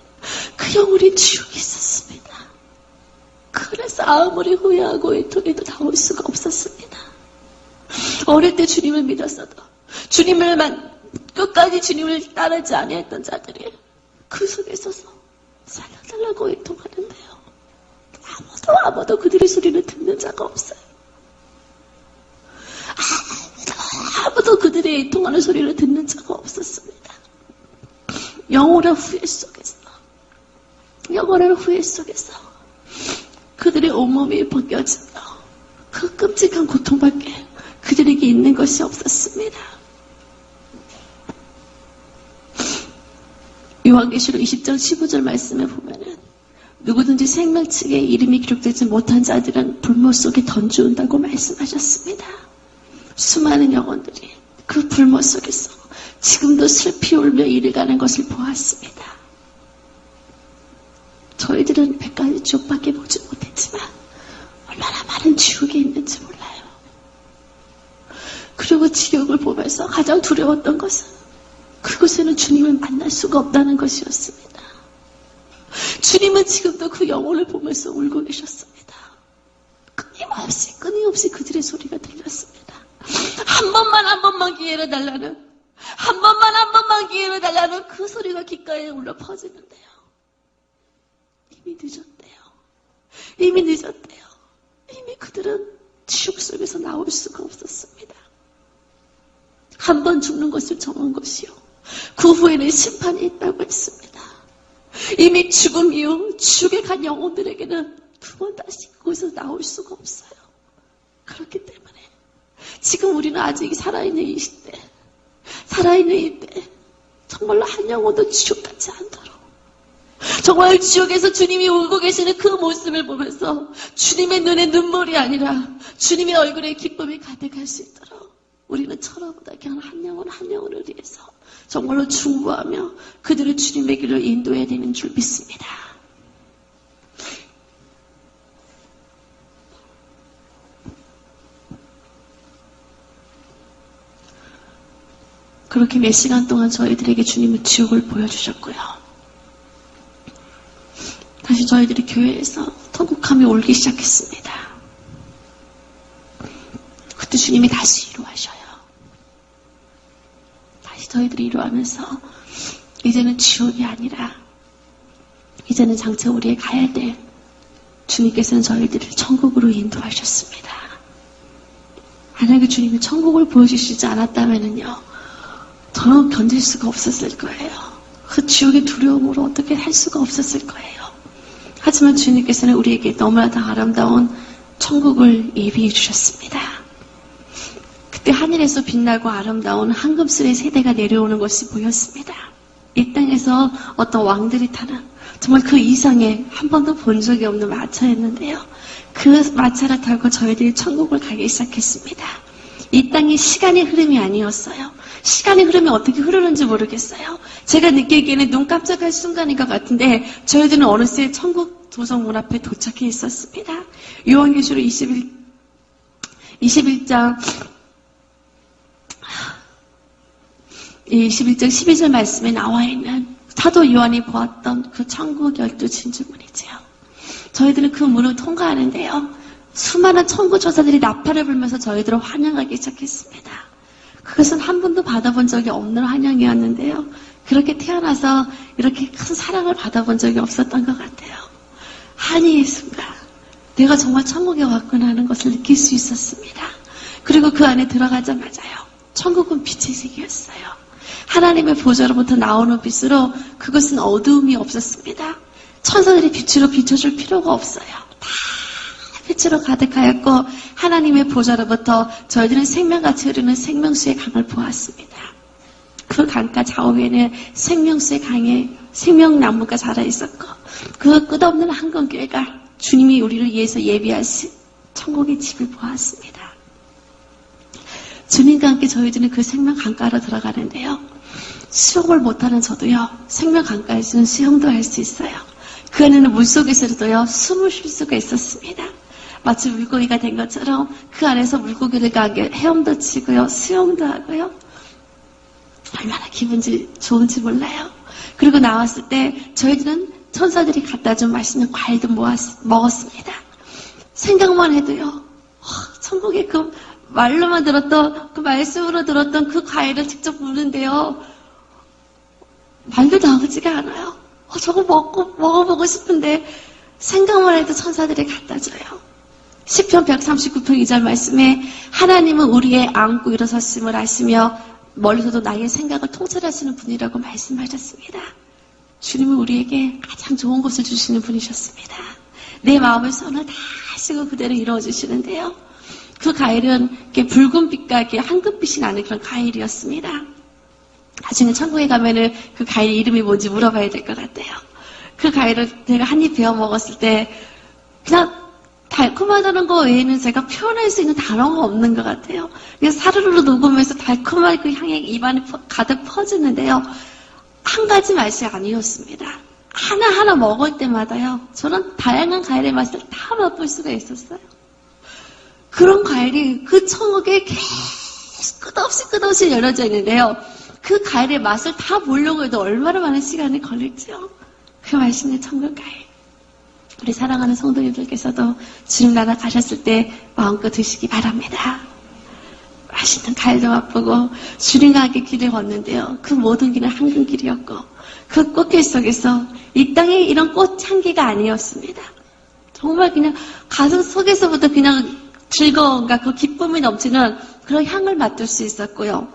그 영혼이 지옥에 있었습니다. 그래서 아무리 후회하고 애통해도 나올 수가 없었습니다. 어릴 때 주님을 믿었어도 끝까지 주님을 따르지 아니했던 자들이 그 속에 서서 살려달라고 애통하는데요. 아무도 그들의 소리를 듣는 자가 없어요. 아무도 그들의 애통하는 소리를 듣는 자가 없었습니다. 영원한 후회 속에서 그들의 온몸이 벗겨지며 그 끔찍한 고통밖에 그들에게 있는 것이 없었습니다. 요한계시록 20장 15절 말씀에 보면은 누구든지 생명책에 이름이 기록되지 못한 자들은 불못 속에 던져온다고 말씀하셨습니다. 수많은 영혼들이 그 불못 속에서 지금도 슬피 울며 이르가는 것을 보았습니다. 저희들은 100가지 지옥밖에 보지 못했지만 얼마나 많은 지옥에 있는지 몰라요. 그리고 지옥을 보면서 가장 두려웠던 것은 그곳에는 주님을 만날 수가 없다는 것이었습니다. 주님은 지금도 그 영혼을 보면서 울고 계셨습니다. 끊임없이 그들의 소리가 들렸습니다. 한 번만 기회를 달라는 한 번만 기회를 달라는 그 소리가 귓가에 울려 퍼지는데요. 이미 늦었대요. 이미 그들은 지옥 속에서 나올 수가 없었습니다. 한 번 죽는 것을 정한 것이요. 그 후에는 심판이 있다고 했습니다. 이미 죽음 이후 지옥에 간 영혼들에게는 두 번 다시 거기서 나올 수가 없어요. 그렇기 때문에 지금 우리는 아직 살아있는 이 시대, 살아있는 이때 정말로 한 영혼도 지옥 같지 않도록 정말 지옥에서 주님이 울고 계시는 그 모습을 보면서 주님의 눈에 눈물이 아니라 주님의 얼굴에 기쁨이 가득할 수 있도록 우리는 철화보다 그냥 한 영혼을 위해서 정말로 중보하며 그들을 주님의 길로 인도해야 되는 줄 믿습니다. 그렇게 몇 시간 동안 저희들에게 주님은 지옥을 보여주셨고요. 다시 저희들이 교회에서 통곡함이 올기 시작했습니다. 그때 주님이 다시 위로하셔요. 다시 저희들이 위로하면서 이제는 지옥이 아니라 이제는 장차 우리의 가야 될 주님께서는 저희들을 천국으로 인도하셨습니다. 만약에 주님이 천국을 보여주시지 않았다면요, 더는 견딜 수가 없었을 거예요. 그 지옥의 두려움으로 어떻게 할 수가 없었을 거예요. 하지만 주님께서는 우리에게 너무나도 아름다운 천국을 예비해 주셨습니다. 그때 하늘에서 빛나고 아름다운 황금술의 세대가 내려오는 것이 보였습니다. 이 땅에서 어떤 왕들이 타는 정말 그 이상의 한 번도 본 적이 없는 마차였는데요. 그 마차를 타고 저희들이 천국을 가기 시작했습니다. 이 땅이 시간의 흐름이 아니었어요. 시간의 흐름이 어떻게 흐르는지 모르겠어요. 제가 느끼기에는 눈 깜짝할 순간인 것 같은데 저희들은 어느새 천국 도성문 앞에 도착해 있었습니다. 요한계시록 21장 12절 말씀에 나와 있는 사도 요한이 보았던 그 천국 12진주문이지요. 저희들은 그 문을 통과하는데요. 수많은 천국 조사들이 나팔을 불면서 저희들을 환영하기 시작했습니다. 그것은 한 번도 받아본 적이 없는 환영이었는데요. 그렇게 태어나서 이렇게 큰 사랑을 받아본 적이 없었던 것 같아요. 한이의 순간, 내가 정말 천국에 왔구나 하는 것을 느낄 수 있었습니다. 그리고 그 안에 들어가자마자요, 천국은 빛의 세계였어요. 하나님의 보좌로부터 나오는 빛으로 그것은 어두움이 없었습니다. 천사들이 빛으로 비춰줄 필요가 없어요. 다 빛으로 가득하였고 하나님의 보좌로부터 저희들은 생명같이 흐르는 생명수의 강을 보았습니다. 그 강가 좌우에는 생명수의 강에 생명나무가 자라있었고 그 끝없는 한건교회가 주님이 우리를 위해서 예비하신 천국의 집을 보았습니다. 주님과 함께 저희들은 그 생명 강가로 들어가는데요. 수영을 못하는 저도요, 생명 강가에서는 수영도 할 수 있어요. 그 안에는 물속에서도요, 숨을 쉴 수가 있었습니다. 마치 물고기가 된 것처럼 그 안에서 물고기를 가게 헤엄도 치고요, 수영도 하고요. 얼마나 기분이 좋은지 몰라요. 그리고 나왔을 때 저희들은 천사들이 갖다 준 맛있는 과일도 먹었습니다. 생각만 해도요, 천국의 그 말로만 들었던, 그 말씀으로 들었던 그 과일을 직접 먹는데요, 말도 나오지가 않아요. 저거 먹어보고 싶은데 생각만 해도 천사들이 갖다 줘요. 시편 139편 2절 말씀에 하나님은 우리의 안고 일어섰음을 아시며 멀리서도 나의 생각을 통찰하시는 분이라고 말씀하셨습니다. 주님은 우리에게 가장 좋은 것을 주시는 분이셨습니다. 내 마음의 선을 다 하시고 그대로 이루어주시는데요. 그 과일은 이렇게 붉은 빛과 이렇게 황금빛이 나는 그런 과일이었습니다. 나중에 천국에 가면은 그 과일 이름이 뭔지 물어봐야 될 것 같아요. 그 과일을 제가 한 입 베어 먹었을 때 그냥 달콤하다는 거 외에는 제가 표현할 수 있는 단어가 없는 것 같아요. 그래서 사르르 녹으면서 달콤한 그 향이 입안에 가득 퍼지는데요. 한 가지 맛이 아니었습니다. 하나하나 먹을 때마다요, 저는 다양한 과일의 맛을 다 맛볼 수가 있었어요. 그런 과일이 그 천국에 계속 끝없이 열려져 있는데요. 그 과일의 맛을 다 보려고 해도 얼마나 많은 시간이 걸릴지요. 그 맛있는 천국 과일. 우리 사랑하는 성도님들께서도 주님 나라 가셨을 때 마음껏 드시기 바랍니다. 맛있는 과일도 맛보고 주님과 함께 길을 걷는데요. 그 모든 길은 황금길이었고 그 꽃길 속에서 이 땅에 이런 꽃향기가 아니었습니다. 정말 그냥 가슴 속에서부터 그냥 즐거움과 그 기쁨이 넘치는 그런 향을 맡을 수 있었고요.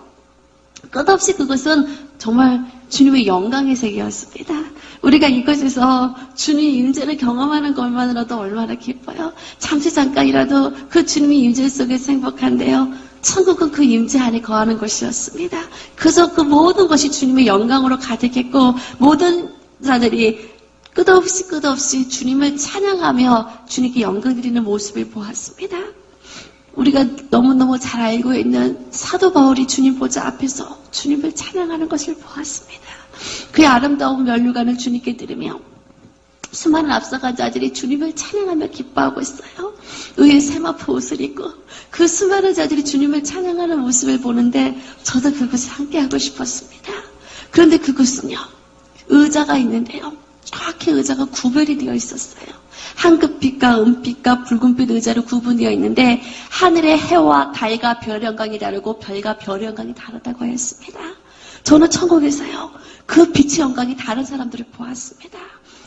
끝없이 그것은 정말 주님의 영광의 세계였습니다. 우리가 이곳에서 주님의 임재를 경험하는 것만으로도 얼마나 기뻐요. 잠시 잠깐이라도 그 주님의 임재 속에서 행복한데요. 천국은 그 임재 안에 거하는 것이었습니다. 그래서 그 모든 것이 주님의 영광으로 가득했고 모든 자들이 끝없이 주님을 찬양하며 주님께 영광 드리는 모습을 보았습니다. 우리가 너무너무 잘 알고 있는 사도 바울이 주님 보좌 앞에서 주님을 찬양하는 것을 보았습니다. 그의 아름다운 면류관을 주님께 드리며 수많은 앞서간 자들이 주님을 찬양하며 기뻐하고 있어요. 의의 세마포 옷을 입고 그 수많은 자들이 주님을 찬양하는 모습을 보는데 저도 그곳에 함께하고 싶었습니다. 그런데 그곳은요, 의자가 있는데요, 정확히 의자가 구별이 되어 있었어요. 황금빛과 은빛과 붉은빛 의자로 구분되어 있는데 하늘의 해와 달과 별 영광이 다르고 별과 별의 영광이 다르다고 했습니다. 저는 천국에서요, 그 빛의 영광이 다른 사람들을 보았습니다.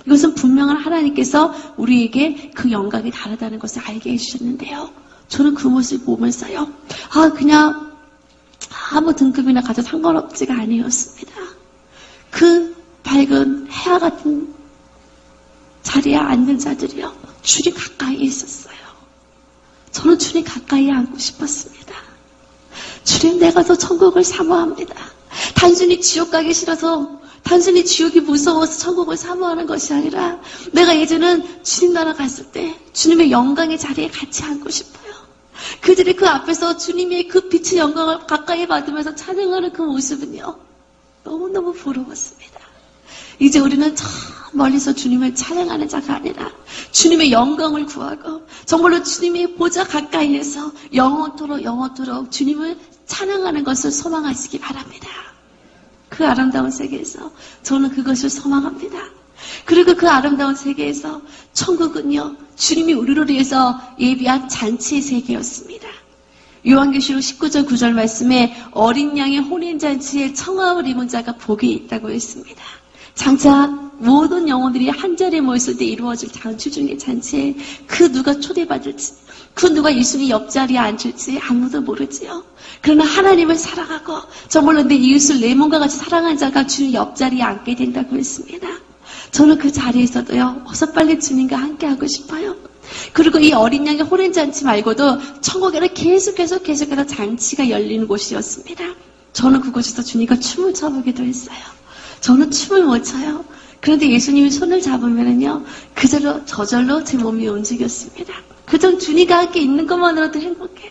이것은 분명한 하나님께서 우리에게 그 영광이 다르다는 것을 알게 해주셨는데요. 저는 그 모습을 보면서요, 그냥 아무 등급이나 가져 상관없지가 아니었습니다. 그 밝은 해와 같은 자리에 앉는 자들이요, 주님 가까이에 있었어요. 저는 주님 가까이에 앉고 싶었습니다. 주님, 내가 더 천국을 사모합니다. 단순히 지옥 가기 싫어서, 단순히 지옥이 무서워서 천국을 사모하는 것이 아니라 내가 예전엔 주님 나라 갔을 때 주님의 영광의 자리에 같이 앉고 싶어요. 그들이 그 앞에서 주님의 그 빛의 영광을 가까이 받으면서 찬양하는 그 모습은요, 너무너무 부러웠습니다. 이제 우리는 저 멀리서 주님을 찬양하는 자가 아니라 주님의 영광을 구하고 정말로 주님의 보좌 가까이에서 영원토록 주님을 찬양하는 것을 소망하시기 바랍니다. 그 아름다운 세계에서 저는 그것을 소망합니다. 그리고 그 아름다운 세계에서 천국은요, 주님이 우리를 위해서 예비한 잔치의 세계였습니다. 요한계시록 19절 9절 말씀에 어린 양의 혼인잔치에 청함을 입은 자가 복이 있다고 했습니다. 장차 모든 영혼들이 한자리에 모였을 때 이루어질 장추중의 잔치에 그 누가 초대받을지, 그 누가 예수님 옆자리에 앉을지 아무도 모르지요. 그러나 하나님을 사랑하고 정말로 내 이웃을 내 몸과 같이 사랑한 자가 주님 옆자리에 앉게 된다고 했습니다. 저는 그 자리에서도요, 어서 빨리 주님과 함께하고 싶어요. 그리고 이 어린 양의 혼인잔치 말고도 천국에는 계속해서 잔치가 열리는 곳이었습니다. 저는 그곳에서 주님과 춤을 춰보기도 했어요. 저는 춤을 못 춰요. 그런데 예수님이 손을 잡으면은요, 저절로 제 몸이 움직였습니다. 그저 주님과 함께 있는 것만으로도 행복해요.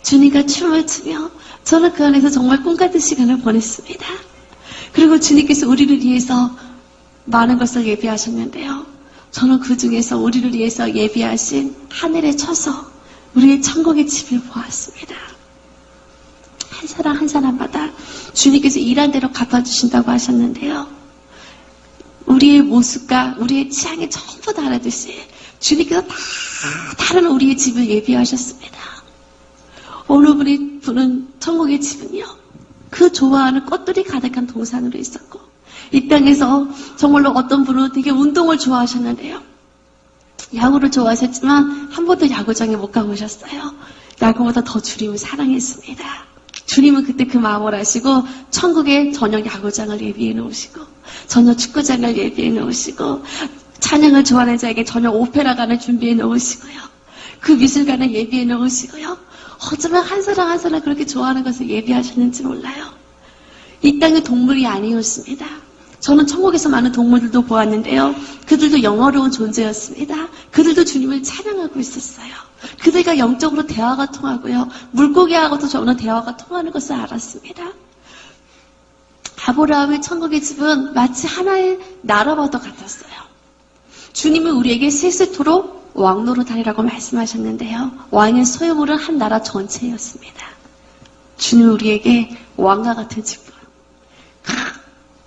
주님과 춤을 추며 저는 그 안에서 정말 꿈같은 시간을 보냈습니다. 그리고 주님께서 우리를 위해서 많은 것을 예비하셨는데요, 저는 그 중에서 우리를 위해서 예비하신 하늘의 처소, 우리의 천국의 집을 보았습니다. 한 사람 한 사람마다 주님께서 일한 대로 갚아주신다고 하셨는데요, 우리의 모습과 우리의 취향이 전부 다르듯이 주님께서 다 다른 우리의 집을 예비하셨습니다. 어느 분은 천국의 집은요, 그 좋아하는 꽃들이 가득한 동산으로 있었고, 이 땅에서 정말로 어떤 분은 되게 운동을 좋아하셨는데요, 야구를 좋아하셨지만 한 번도 야구장에 못 가보셨어요. 야구보다 더 주님을 사랑했습니다. 주님은 그때 그 마음을 아시고 천국에 저녁 야구장을 예비해 놓으시고 저녁 축구장을 예비해 놓으시고 찬양을 좋아하는 자에게 저녁 오페라관을 준비해 놓으시고요, 그 미술관을 예비해 놓으시고요, 어쩌면 한 사람 한 사람 그렇게 좋아하는 것을 예비하셨는지 몰라요. 이 땅의 동물이 아니었습니다. 저는 천국에서 많은 동물들도 보았는데요, 그들도 영어로운 존재였습니다. 그들도 주님을 찬양하고 있었어요. 그들과 영적으로 대화가 통하고요, 물고기하고도 저는 대화가 통하는 것을 알았습니다. 아브라함의 천국의 집은 마치 하나의 나라와도 같았어요. 주님은 우리에게 세세토록 왕노릇하리라고 말씀하셨는데요, 왕의 소유물은 한 나라 전체였습니다. 주님은 우리에게 왕과 같은 집을,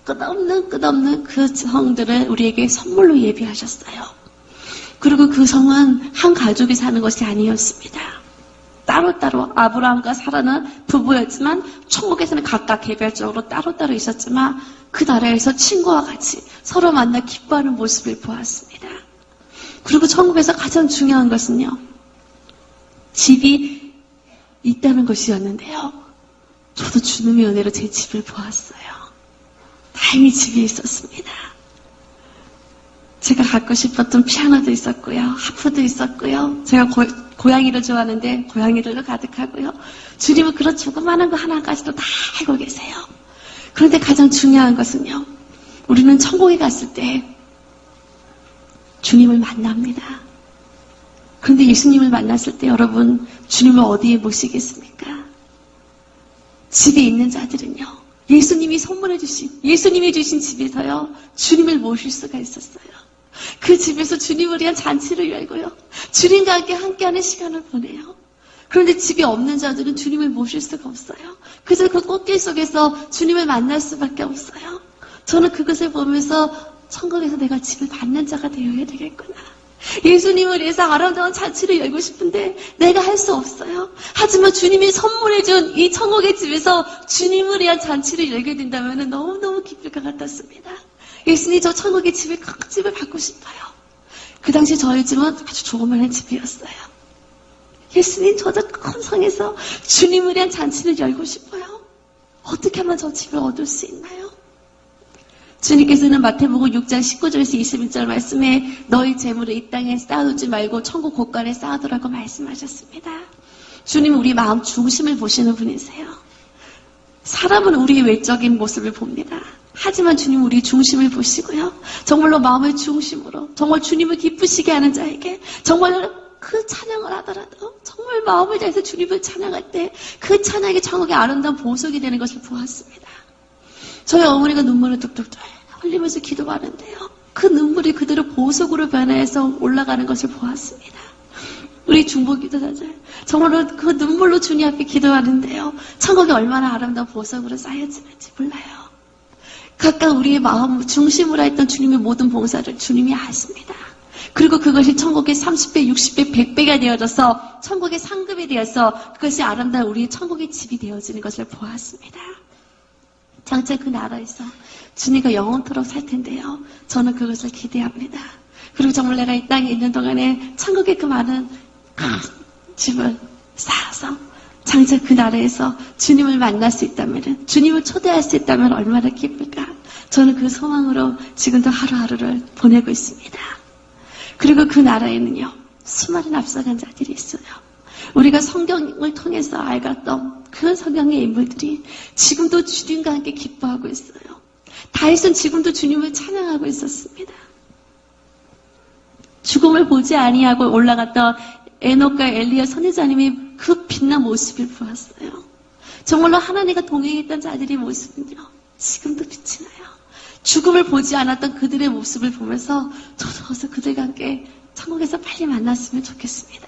끝없는 그 성들을 우리에게 선물로 예비하셨어요. 그리고 그 성은 한 가족이 사는 것이 아니었습니다. 따로따로 아브라함과 사라는 부부였지만 천국에서는 각각 개별적으로 따로따로 있었지만 그 나라에서 친구와 같이 서로 만나 기뻐하는 모습을 보았습니다. 그리고 천국에서 가장 중요한 것은요, 집이 있다는 것이었는데요, 저도 주님의 은혜로 제 집을 보았어요. 다행히 집에 있었습니다. 제가 갖고 싶었던 피아노도 있었고요, 하프도 있었고요, 제가 고양이를 좋아하는데 고양이들도 가득하고요, 주님은 그런 조그마한 거 하나까지도 다 알고 계세요. 그런데 가장 중요한 것은요, 우리는 천국에 갔을 때 주님을 만납니다. 그런데 예수님을 만났을 때 여러분, 주님을 어디에 모시겠습니까? 집에 있는 자들은요, 예수님이 선물해 주신, 예수님이 주신 집에서요, 주님을 모실 수가 있었어요. 그 집에서 주님을 위한 잔치를 열고요, 주님과 함께하는 시간을 보내요. 그런데 집이 없는 자들은 주님을 모실 수가 없어요. 그래서 그 꽃길 속에서 주님을 만날 수밖에 없어요. 저는 그것을 보면서 천국에서 내가 집을 받는 자가 되어야 되겠구나. 예수님을 위해서 아름다운 잔치를 열고 싶은데 내가 할 수 없어요. 하지만 주님이 선물해준 이 천국의 집에서 주님을 위한 잔치를 열게 된다면 너무너무 기쁠 것 같았습니다. 예수님, 저 천국의 집에 큰 집을 받고 싶어요. 그 당시 저희 집은 아주 조그마한 집이었어요. 예수님, 저 큰 성에서 주님을 위한 잔치를 열고 싶어요. 어떻게 하면 저 집을 얻을 수 있나요? 주님께서는 마태복음 6장 19절에서 21절 말씀에 너희 재물을 이 땅에 쌓아두지 말고 천국 곳간에 쌓아두라고 말씀하셨습니다. 주님은 우리 마음 중심을 보시는 분이세요. 사람은 우리의 외적인 모습을 봅니다. 하지만 주님은 우리 중심을 보시고요. 정말로 마음의 중심으로 정말 주님을 기쁘시게 하는 자에게 정말 그 찬양을 하더라도 정말 마음을 다해서 주님을 찬양할 때 그 찬양이 천국의 아름다운 보석이 되는 것을 보았습니다. 저희 어머니가 눈물을 뚝뚝 흘리면서 기도하는데요, 그 눈물이 그대로 보석으로 변해서 올라가는 것을 보았습니다. 우리 중보 기도자들 정말로 그 눈물로 주님 앞에 기도하는데요, 천국이 얼마나 아름다운 보석으로 쌓여지는지 몰라요. 각각 우리의 마음 중심으로 했던 주님의 모든 봉사를 주님이 아십니다. 그리고 그것이 천국의 30배, 60배, 100배가 되어져서 천국의 상급이 되어서 그것이 아름다운 우리의 천국의 집이 되어지는 것을 보았습니다. 장차 그 나라에서 주님과 영원토록 살 텐데요, 저는 그것을 기대합니다. 그리고 정말 내가 이 땅에 있는 동안에 천국의 그 많은 집을 쌓아서 장차 그 나라에서 주님을 만날 수 있다면, 주님을 초대할 수 있다면 얼마나 기쁠까. 저는 그 소망으로 지금도 하루하루를 보내고 있습니다. 그리고 그 나라에는요, 수많은 앞서간 자들이 있어요. 우리가 성경을 통해서 알았던 그 성경의 인물들이 지금도 주님과 함께 기뻐하고 있어요. 다윗은 지금도 주님을 찬양하고 있었습니다. 죽음을 보지 아니하고 올라갔던 에녹과 엘리야 선지자님이 그 빛난 모습을 보았어요. 정말로 하나님과 동행했던 자들의 모습은요, 지금도 빛이 나요. 죽음을 보지 않았던 그들의 모습을 보면서 저도 어서 그들과 함께 천국에서 빨리 만났으면 좋겠습니다.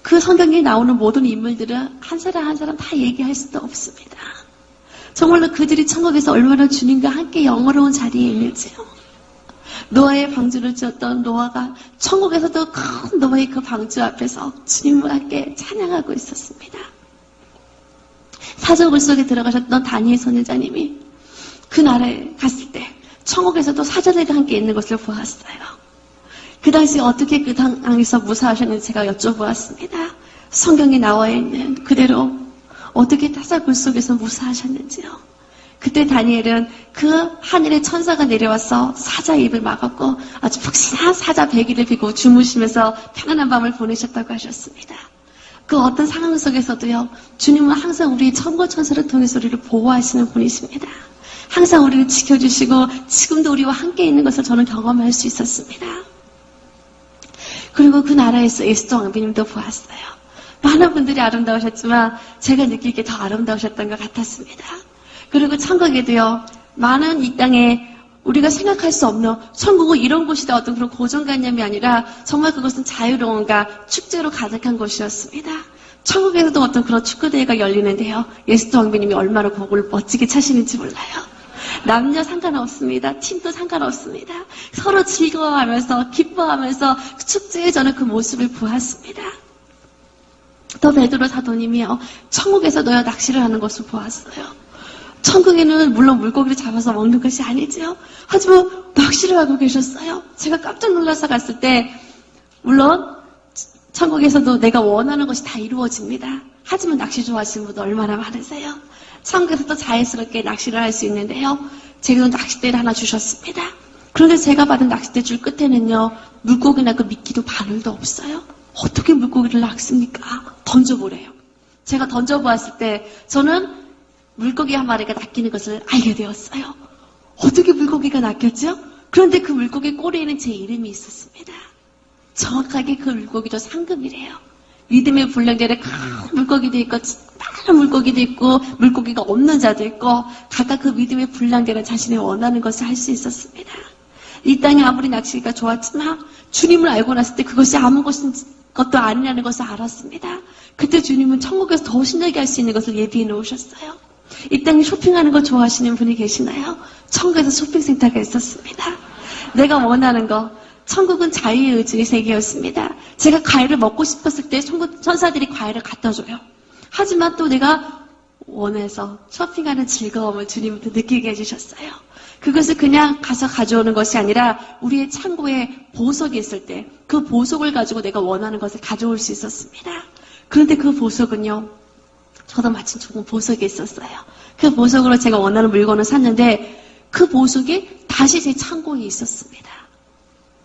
그 성경에 나오는 모든 인물들은 한 사람 한 사람 다 얘기할 수도 없습니다. 정말로 그들이 천국에서 얼마나 주님과 함께 영화로운 자리에 있는지요. 노아의 방주를 지었던 노아가 천국에서도 큰 노아의 그 방주 앞에서 주님과 함께 찬양하고 있었습니다. 사자굴 속에 들어가셨던 다니엘 선지자님이 그 나라에 갔을 때 천국에서도 사자들과 함께 있는 것을 보았어요. 그 당시 어떻게 그 땅에서 무사하셨는지 제가 여쭤보았습니다. 성경에 나와 있는 그대로 어떻게 사자굴 속에서 무사하셨는지요. 그때 다니엘은 그 하늘의 천사가 내려와서 사자 입을 막았고 아주 푹신한 사자 배기를 비고 주무시면서 편안한 밤을 보내셨다고 하셨습니다. 그 어떤 상황 속에서도요, 주님은 항상 우리 천고 천사를 통해서 우리를 보호하시는 분이십니다. 항상 우리를 지켜주시고 지금도 우리와 함께 있는 것을 저는 경험할 수 있었습니다. 그리고 그 나라에서 에스더 왕비님도 보았어요. 많은 분들이 아름다우셨지만 제가 느끼기에 더 아름다우셨던 것 같았습니다. 그리고 천국에도요, 많은 이 땅에 우리가 생각할 수 없는 천국은 이런 곳이다, 어떤 그런 고정관념이 아니라 정말 그것은 자유로움과 축제로 가득한 곳이었습니다. 천국에서도 어떤 그런 축구대회가 열리는데요, 에스더 왕비님이 얼마나 곡을 멋지게 차시는지 몰라요. 남녀 상관없습니다. 팀도 상관없습니다. 서로 즐거워하면서 기뻐하면서 축제에 저는 그 모습을 보았습니다. 또 베드로 사도님이요, 천국에서도요 낚시를 하는 것을 보았어요. 천국에는 물론 물고기를 잡아서 먹는 것이 아니죠. 하지만 낚시를 하고 계셨어요. 제가 깜짝 놀라서 갔을 때, 물론 천국에서도 내가 원하는 것이 다 이루어집니다. 하지만 낚시 좋아하시는 분들 얼마나 많으세요? 천국에서도 자연스럽게 낚시를 할 수 있는데요, 제가 낚싯대를 하나 주셨습니다. 그런데 제가 받은 낚싯대 줄 끝에는요, 물고기나 그 미끼도 바늘도 없어요. 어떻게 물고기를 낚습니까? 던져보래요. 제가 던져보았을 때 저는 물고기 한 마리가 낚이는 것을 알게 되었어요. 어떻게 물고기가 낚였죠? 그런데 그 물고기 꼬리에는 제 이름이 있었습니다. 정확하게 그 물고기도 상급이래요. 믿음의 분량계에 큰 물고기도 있고 많은 물고기도 있고 물고기가 없는 자도 있고 각각 그 믿음의 분량계는 자신이 원하는 것을 할 수 있었습니다. 이 땅에 아무리 낚시가 좋았지만 주님을 알고 났을 때 그것이 아무 것도 아니라는 것을 알았습니다. 그때 주님은 천국에서 더 신나게 할 수 있는 것을 예비해 놓으셨어요. 이 땅에 쇼핑하는 거 좋아하시는 분이 계시나요? 천국에서 쇼핑센터가 있었습니다. 내가 원하는 거. 천국은 자유의 의지의 세계였습니다. 제가 과일을 먹고 싶었을 때 천국 천사들이 과일을 갖다 줘요. 하지만 또 내가 원해서 쇼핑하는 즐거움을 주님부터 느끼게 해주셨어요. 그것을 그냥 가서 가져오는 것이 아니라 우리의 창고에 보석이 있을 때 그 보석을 가지고 내가 원하는 것을 가져올 수 있었습니다. 그런데 그 보석은요, 저도 마침 좋은 보석이 있었어요. 그 보석으로 제가 원하는 물건을 샀는데 그 보석이 다시 제 창고에 있었습니다.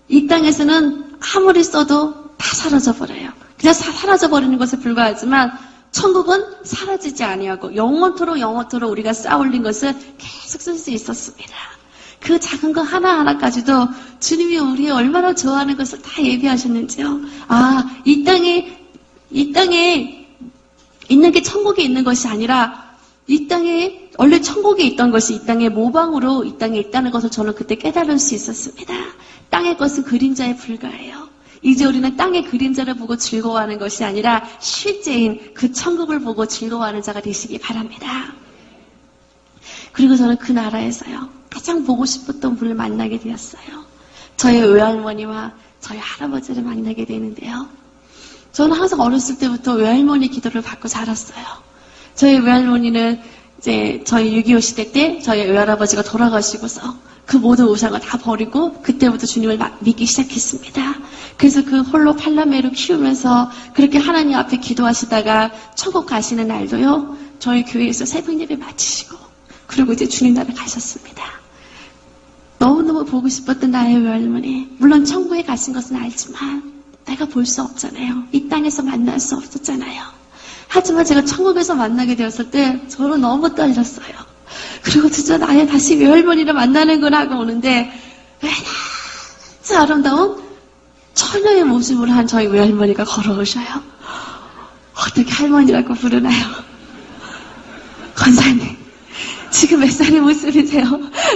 이 땅에서는 아무리 써도 다 사라져버려요. 그냥 사라져버리는 것에 불과하지만 천국은 사라지지 아니하고 영원토록 우리가 쌓아올린 것을 계속 쓸 수 있었습니다. 그 작은 거 하나하나까지도 주님이 우리 얼마나 좋아하는 것을 다 예비하셨는지요. 이 땅에 있는 게 천국에 있는 것이 아니라 이 땅에 원래 천국에 있던 것이 이 땅의 모방으로 이 땅에 있다는 것을 저는 그때 깨달을 수 있었습니다. 땅의 것은 그림자에 불과해요. 이제 우리는 땅의 그림자를 보고 즐거워하는 것이 아니라 실제인 그 천국을 보고 즐거워하는 자가 되시기 바랍니다. 그리고 저는 그 나라에서요, 가장 보고 싶었던 분을 만나게 되었어요. 저의 외할머니와 저희 할아버지를 만나게 되는데요. 저는 항상 어렸을 때부터 외할머니 기도를 받고 자랐어요. 저희 외할머니는 이제 저희 6.25 시대 때 저희 외할아버지가 돌아가시고서 그 모든 우상을 다 버리고 그때부터 주님을 믿기 시작했습니다. 그래서 그 홀로 팔남매로 키우면서 그렇게 하나님 앞에 기도하시다가 천국 가시는 날도요, 저희 교회에서 새벽 예배 마치시고 그리고 이제 주님 나라 가셨습니다. 너무너무 보고 싶었던 나의 외할머니. 물론 천국에 가신 것은 알지만 내가 볼 수 없잖아요. 이 땅에서 만날 수 없었잖아요. 하지만 제가 천국에서 만나게 되었을 때 저는 너무 떨렸어요. 그리고 드디어 나의 다시 외할머니를 만나는구나 하고 오는데 아주 아름다운 처녀의 모습을 한 저희 외할머니가 걸어오셔요. 어떻게 할머니라고 부르나요? 권사님, 지금 몇 살의 모습이세요?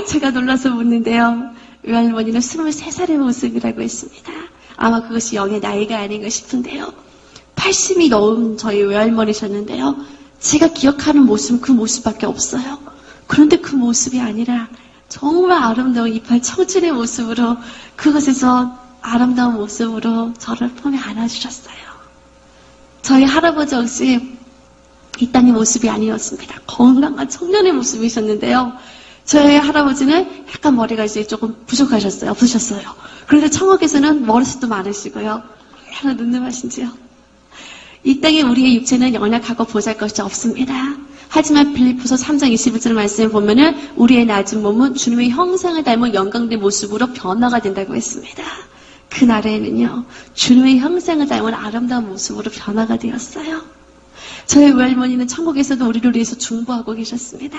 제가 놀라서 묻는데요. 외할머니는 23살의 모습이라고 했습니다. 아마 그것이 영의 나이가 아닌가 싶은데요. 80이 넘은 저희 외할머니셨는데요. 제가 기억하는 모습은 그 모습밖에 없어요. 그런데 그 모습이 아니라 정말 아름다운 이팔 청춘의 모습으로 그것에서 아름다운 모습으로 저를 품에 안아주셨어요. 저희 할아버지 역시 이 땅의 모습이 아니었습니다. 건강한 청년의 모습이셨는데요. 저희 할아버지는 약간 머리가 이제 조금 부족하셨어요. 없으셨어요. 그런데 천국에서는 머리숱도 많으시고요. 얼마나 늠름하신지요. 이 땅에 우리의 육체는 연약하고 보잘것이 없습니다. 하지만 빌립보서 3장 21절 말씀에 보면은 우리의 낮은 몸은 주님의 형상을 닮은 영광된 모습으로 변화가 된다고 했습니다. 그날에는요, 주님의 형상을 닮은 아름다운 모습으로 변화가 되었어요. 저희 외할머니는 천국에서도 우리를 위해서 중보하고 계셨습니다.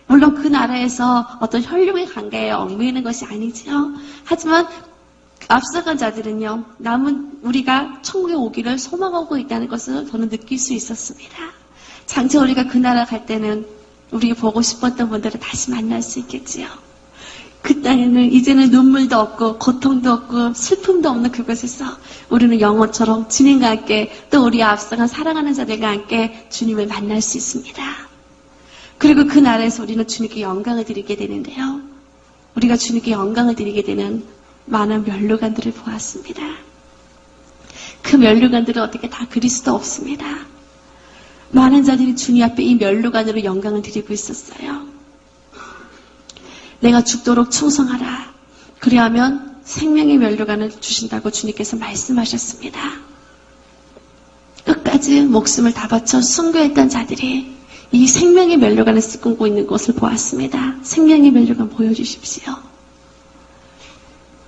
물론 그 나라에서 어떤 혈육의 관계에 얽매이는 것이 아니지요. 하지만 앞서간 자들은요, 남은 우리가 천국에 오기를 소망하고 있다는 것을 저는 느낄 수 있었습니다. 장차 우리가 그 나라 갈 때는 우리 보고 싶었던 분들을 다시 만날 수 있겠지요. 그 땅에는 이제는 눈물도 없고 고통도 없고 슬픔도 없는 그곳에서 우리는 영원처럼 주님과 함께 또 우리 앞서간 사랑하는 자들과 함께 주님을 만날 수 있습니다. 그리고 그 나라에서 우리는 주님께 영광을 드리게 되는데요. 우리가 주님께 영광을 드리게 되는 많은 면류관들을 보았습니다. 그 면류관들은 어떻게 다 그리스도 없습니다. 많은 자들이 주님 앞에 이 면류관으로 영광을 드리고 있었어요. 내가 죽도록 충성하라. 그리하면 생명의 면류관을 주신다고 주님께서 말씀하셨습니다. 끝까지 목숨을 다 바쳐 순교했던 자들이 이 생명의 면류관을 쓰고 있는 것을 보았습니다. 생명의 면류관 보여주십시오.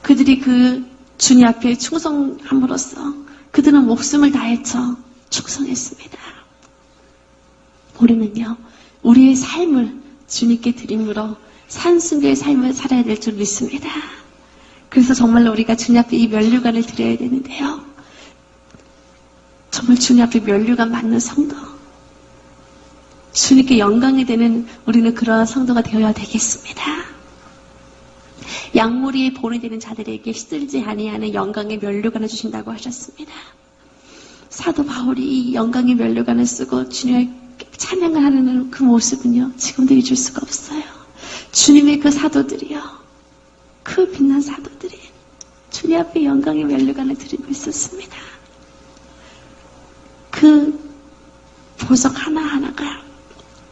그들이 그 주님 앞에 충성함으로써 그들은 목숨을 다해쳐 충성했습니다. 우리는요, 우리의 삶을 주님께 드림으로 산순교의 삶을 살아야 될 줄 믿습니다. 그래서 정말로 우리가 주님 앞에 이 면류관을 드려야 되는데요. 정말 주님 앞에 면류관 맞는 성도, 주님께 영광이 되는 우리는 그러한 성도가 되어야 되겠습니다. 양무리에 본이 되는 자들에게 시들지 아니하는 영광의 면류관을 주신다고 하셨습니다. 사도 바울이 이 영광의 면류관을 쓰고 주님을 찬양을 하는 그 모습은요, 지금도 잊을 수가 없어요. 주님의 그 사도들이요, 그 빛난 사도들이 주님 앞에 영광의 면류관을 드리고 있었습니다. 그 보석 하나하나가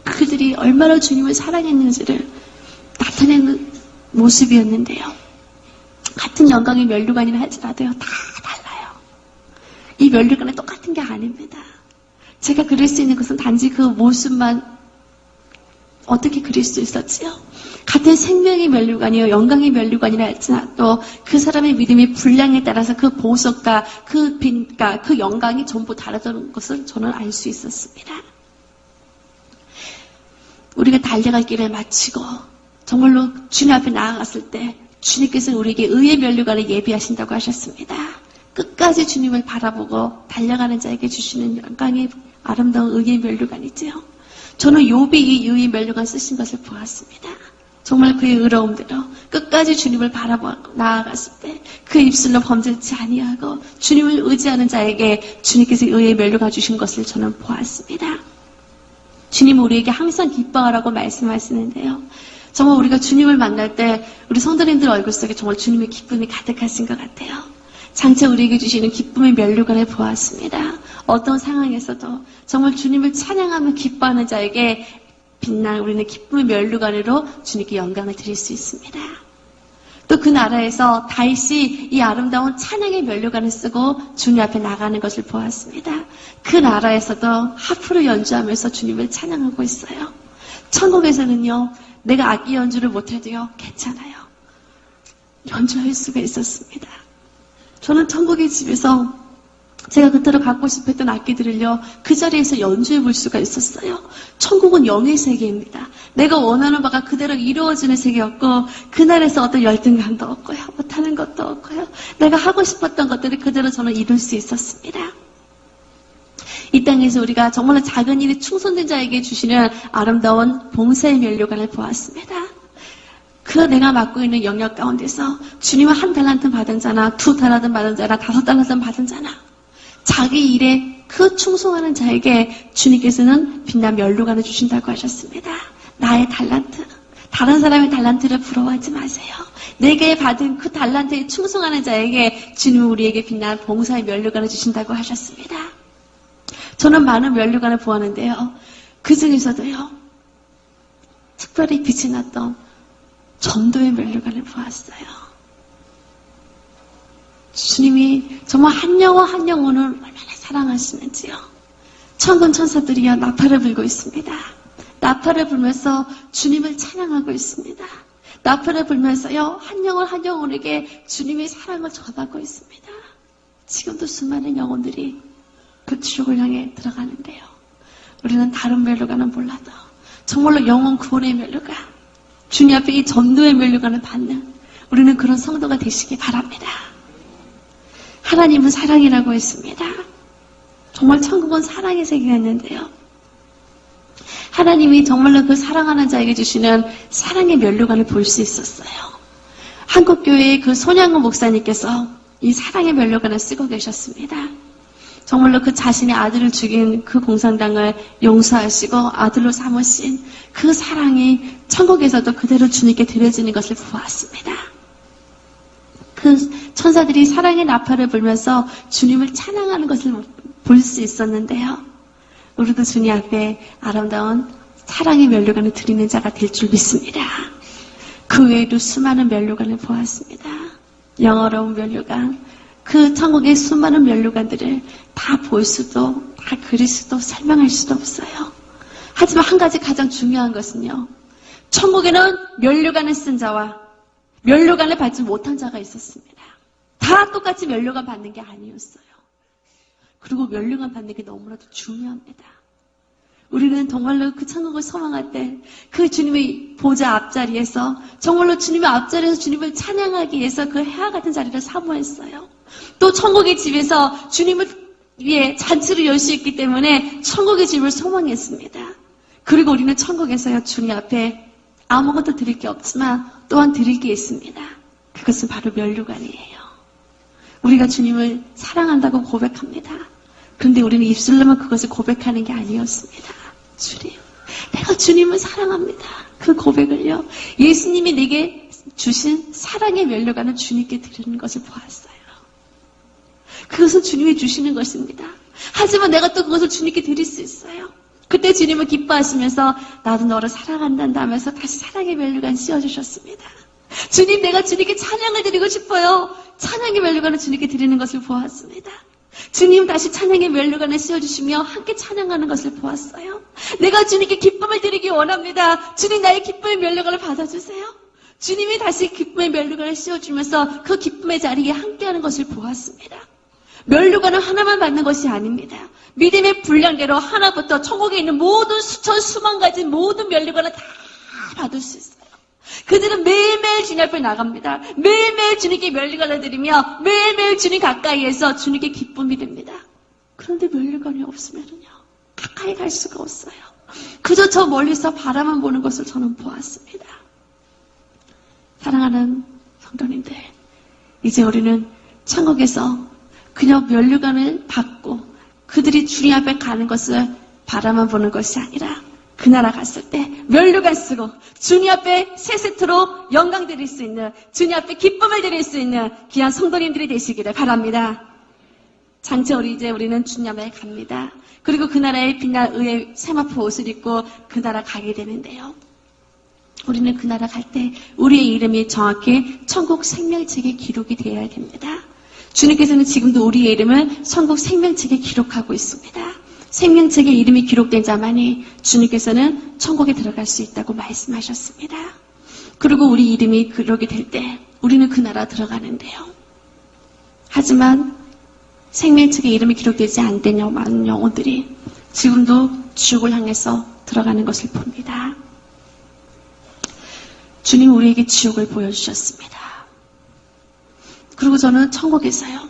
그들이 얼마나 주님을 사랑했는지를 나타내는 모습이었는데요. 같은 영광의 면류관이라 할지라도요, 다 달라요. 이 면류관은 똑같은 게 아닙니다. 제가 그릴 수 있는 것은 단지 그 모습만 어떻게 그릴 수 있었지요? 같은 생명의 면류관이요, 영광의 면류관이라 할지라도 그 사람의 믿음의 분량에 따라서 그 보석과 그 빛과 그 영광이 전부 다르다는 것을 저는 알 수 있었습니다. 우리가 달려갈 길을 마치고 정말로 주님 앞에 나아갔을 때 주님께서는 우리에게 의의 면류관을 예비하신다고 하셨습니다. 끝까지 주님을 바라보고 달려가는 자에게 주시는 영광의 아름다운 의의 면류관이지요. 저는 욥이 이 의의 면류관 쓰신 것을 보았습니다. 정말 그의 의로움대로 끝까지 주님을 바라보고 나아갔을 때 그 입술로 범죄치 아니하고 주님을 의지하는 자에게 주님께서 의의 면류관 주신 것을 저는 보았습니다. 주님은 우리에게 항상 기뻐하라고 말씀하시는데요. 정말 우리가 주님을 만날 때 우리 성도님들 얼굴 속에 정말 주님의 기쁨이 가득하신 것 같아요. 장차 우리에게 주시는 기쁨의 면류관을 보았습니다. 어떤 상황에서도 정말 주님을 찬양하며 기뻐하는 자에게 빛난 우리는 기쁨의 면류관으로 주님께 영광을 드릴 수 있습니다. 또 그 나라에서 다윗이 이 아름다운 찬양의 면류관을 쓰고 주님 앞에 나가는 것을 보았습니다. 그 나라에서도 하프를 연주하면서 주님을 찬양하고 있어요. 천국에서는요, 내가 악기 연주를 못해도요, 괜찮아요. 연주할 수가 있었습니다. 저는 천국의 집에서 제가 그토록 갖고 싶었던 악기들을요, 그 자리에서 연주해 볼 수가 있었어요. 천국은 영의 세계입니다. 내가 원하는 바가 그대로 이루어지는 세계였고, 그날에서 어떤 열등감도 없고요, 못하는 것도 없고요, 내가 하고 싶었던 것들을 그대로 저는 이룰 수 있었습니다. 이 땅에서 우리가 정말로 작은 일이 충성된 자에게 주시는 아름다운 봉사의 면류관을 보았습니다. 그 내가 맡고 있는 영역 가운데서 주님은 1달란트 받은 자나 2달란트 받은 자나 5달란트 받은 자나 자기 일에 그 충성하는 자에게 주님께서는 빛난 면류관을 주신다고 하셨습니다. 나의 달란트, 다른 사람의 달란트를 부러워하지 마세요. 내게 받은 그 달란트에 충성하는 자에게 주님은 우리에게 빛난 봉사의 면류관을 주신다고 하셨습니다. 저는 많은 면류관을 보았는데요. 그 중에서도요, 특별히 빛이 났던 전도의 면류관을 보았어요. 주님이 정말 한 영혼 한 영혼을 얼마나 사랑하시는지요. 천군 천사들이여 나팔을 불고 있습니다. 나팔을 불면서 주님을 찬양하고 있습니다. 나팔을 불면서요, 한 영혼 한 영혼에게 주님의 사랑을 전하고 있습니다. 지금도 수많은 영혼들이 그 지옥을 향해 들어가는데요. 우리는 다른 면류관은 몰라도 정말로 영혼 구원의 면류관, 주님 앞에 이 전도의 면류관을 받는 우리는 그런 성도가 되시기 바랍니다. 하나님은 사랑이라고 했습니다. 정말 천국은 사랑의 세계였는데요. 하나님이 정말로 그 사랑하는 자에게 주시는 사랑의 면류관을 볼 수 있었어요. 한국교회의 그 손양훈 목사님께서 이 사랑의 면류관을 쓰고 계셨습니다. 정말로 그 자신의 아들을 죽인 그 공산당을 용서하시고 아들로 삼으신 그 사랑이 천국에서도 그대로 주님께 드려지는 것을 보았습니다. 그 천사들이 사랑의 나팔을 불면서 주님을 찬양하는 것을 볼 수 있었는데요. 우리도 주님 앞에 아름다운 사랑의 면류관을 드리는 자가 될 줄 믿습니다. 그 외에도 수많은 면류관을 보았습니다. 영어로운 면류관, 그 천국의 수많은 면류관들을 다 볼 수도, 다 그릴 수도, 설명할 수도 없어요. 하지만 한 가지 가장 중요한 것은요, 천국에는 면류관을 쓴 자와 면류관을 받지 못한 자가 있었습니다. 다 똑같이 면류관 받는 게 아니었어요. 그리고 면류관 받는 게 너무나도 중요합니다. 우리는 정말로 그 천국을 소망할 때 그 주님의 보좌 앞자리에서 정말로 주님의 앞자리에서 주님을 찬양하기 위해서 그 해와 같은 자리를 사모했어요. 또 천국의 집에서 주님을 위에 잔치를 열 수 있기 때문에 천국의 집을 소망했습니다. 그리고 우리는 천국에서요, 주님 앞에 아무것도 드릴 게 없지만 또한 드릴 게 있습니다. 그것은 바로 면류관이에요. 우리가 주님을 사랑한다고 고백합니다. 그런데 우리는 입술로만 그것을 고백하는 게 아니었습니다. 주님, 내가 주님을 사랑합니다. 그 고백을요, 예수님이 내게 주신 사랑의 면류관을 주님께 드리는 것을 보았어요. 그것은 주님이 주시는 것입니다. 하지만 내가 또 그것을 주님께 드릴 수 있어요. 그때 주님은 기뻐하시면서 나도 너를 사랑한단다 하면서 다시 사랑의 면류관 씌워주셨습니다. 주님, 내가 주님께 찬양을 드리고 싶어요. 찬양의 면류관을 주님께 드리는 것을 보았습니다. 주님 다시 찬양의 면류관을 씌워주시며 함께 찬양하는 것을 보았어요. 내가 주님께 기쁨을 드리기 원합니다. 주님, 나의 기쁨의 면류관을 받아주세요. 주님이 다시 기쁨의 면류관을 씌워주면서 그 기쁨의 자리에 함께하는 것을 보았습니다. 면류관은 하나만 받는 것이 아닙니다. 믿음의 분량대로 하나부터 천국에 있는 모든 수천 수만 가지 모든 면류관을 다 받을 수 있어요. 그들은 매일매일 주님 앞에 나갑니다. 매일매일 주님께 면류관을 드리며 매일매일 주님 가까이에서 주님께 기쁨이 됩니다. 그런데 면류관이 없으면요, 가까이 갈 수가 없어요. 그저 저 멀리서 바라만 보는 것을 저는 보았습니다. 사랑하는 성도님들, 이제 우리는 천국에서 그냥 면류관을 받고 그들이 주님 앞에 가는 것을 바라만 보는 것이 아니라 그 나라 갔을 때 면류관 쓰고 주님 앞에 세 세트로 영광 드릴 수 있는, 주님 앞에 기쁨을 드릴 수 있는 귀한 성도님들이 되시기를 바랍니다. 장차 우리는 주님 앞에 갑니다. 그리고 그 나라의 빛날 의의 세마포 옷을 입고 그 나라 가게 되는데요. 우리는 그 나라 갈 때 우리의 이름이 정확히 천국 생명책에 기록이 되어야 됩니다. 주님께서는 지금도 우리의 이름을 천국 생명책에 기록하고 있습니다. 생명책에 이름이 기록된 자만이 주님께서는 천국에 들어갈 수 있다고 말씀하셨습니다. 그리고 우리 이름이 기록이 될 때 우리는 그 나라 들어가는데요. 하지만 생명책에 이름이 기록되지 않은 많은 영혼들이 지금도 지옥을 향해서 들어가는 것을 봅니다. 주님 우리에게 지옥을 보여주셨습니다. 그리고 저는 천국에서요,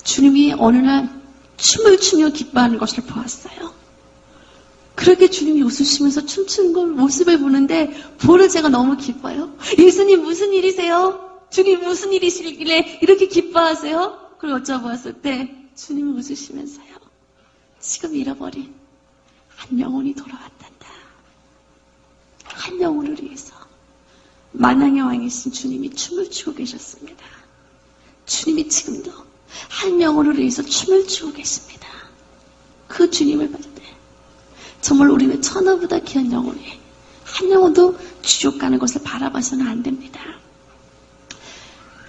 주님이 어느 날 춤을 추며 기뻐하는 것을 보았어요. 그렇게 주님이 웃으시면서 춤추는 모습을 보는데 보는 제가 너무 기뻐요. 예수님 무슨 일이세요? 주님 무슨 일이시길래 이렇게 기뻐하세요? 그걸 여쭤보았을 때 주님이 웃으시면서요, 지금 잃어버린 한 영혼이 돌아왔단다. 한 영혼을 위해서 만왕의 왕이신 주님이 춤을 추고 계셨습니다. 주님이 지금도 한 영혼을 위해서 춤을 추고 계십니다. 그 주님을 볼 때 정말 우리는 천하보다 귀한 영혼이 한 영혼도 지옥 가는 것을 바라봐서는 안 됩니다.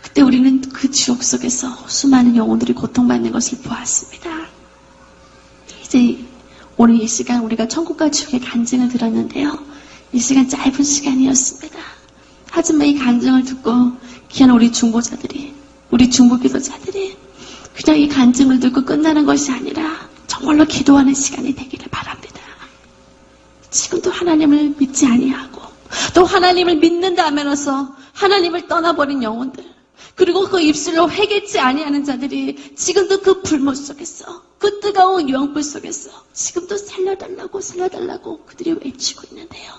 그때 우리는 그 지옥 속에서 수많은 영혼들이 고통받는 것을 보았습니다. 이제 오늘 이 시간 우리가 천국과 지옥의 간증을 들었는데요. 이 시간 짧은 시간이었습니다. 하지만 이 간증을 듣고 귀한 우리 중보자들이, 우리 중보기도자들이 그냥 이 간증을 듣고 끝나는 것이 아니라 정말로 기도하는 시간이 되기를 바랍니다. 지금도 하나님을 믿지 아니하고 또 하나님을 믿는다 하면서 하나님을 떠나버린 영혼들, 그리고 그 입술로 회개치 아니하는 자들이 지금도 그 불못 속에서, 그 뜨거운 유황불 속에서 지금도 살려달라고 살려달라고 그들이 외치고 있는데요.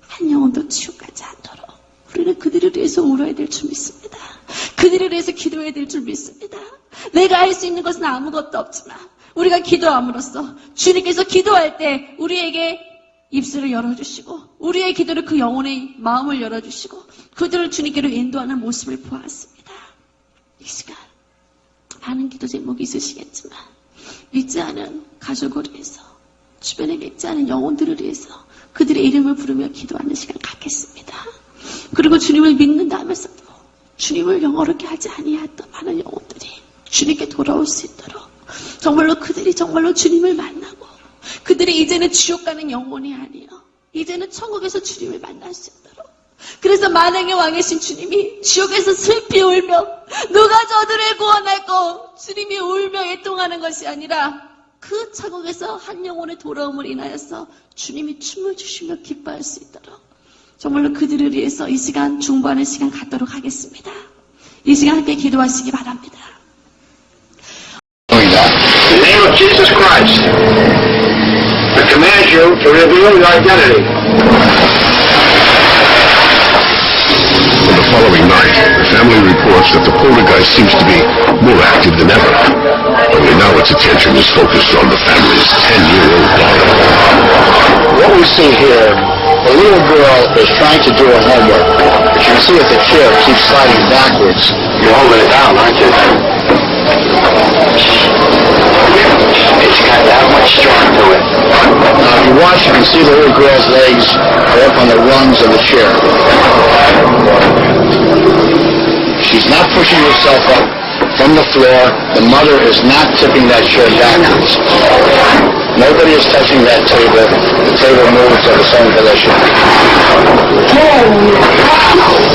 한 영혼도 지옥 가지 않도록 우리는 그들을 위해서 울어야 될 줄 믿습니다. 그들을 위해서 기도해야 될 줄 믿습니다. 내가 할 수 있는 것은 아무것도 없지만 우리가 기도함으로써 주님께서 기도할 때 우리에게 입술을 열어주시고 우리의 기도를 그 영혼의 마음을 열어주시고 그들을 주님께로 인도하는 모습을 보았습니다. 이 시간 많은 기도 제목이 있으시겠지만 믿지 않은 가족을 위해서, 주변에 믿지 않은 영혼들을 위해서 그들의 이름을 부르며 기도하는 시간 갖겠습니다. 그리고 주님을 믿는다 하면서도 주님을 영어롭게 하지 아니했던 많은 영혼들이 주님께 돌아올 수 있도록 정말로 그들이 정말로 주님을 만나고 그들이 이제는 지옥 가는 영혼이 아니요, 이제는 천국에서 주님을 만날 수 있도록. 그래서 만왕의 왕이신 주님이 지옥에서 슬피 울며 누가 저들을 구원할꼬 주님이 울며 애통하는 것이 아니라 그 천국에서 한 영혼의 돌아옴을 인하여서 주님이 춤을 추시며 기뻐할 수 있도록 정말로 그들을 위해서 이 시간 중보하는 시간 갖도록 하겠습니다. 이 시간 함께 기도하시기 바랍니다. In the name of Jesus Christ, I command you to reveal your identity. On the following night, the family reports that the poltergeist seems to be more active than ever. Only now its attention is focused on the family's 10-year-old daughter. What we see here, the little girl is trying to do her homework, but you can see that the chair keeps sliding backwards. You're holding it down, aren't you? It's got that much strength to it. Now, if you watch, you can see the little girl's legs are up on the rungs of the chair. She's not pushing herself up from the floor. The mother is not tipping that chair backwards. Nobody is touching that table. The table moves to its own volition.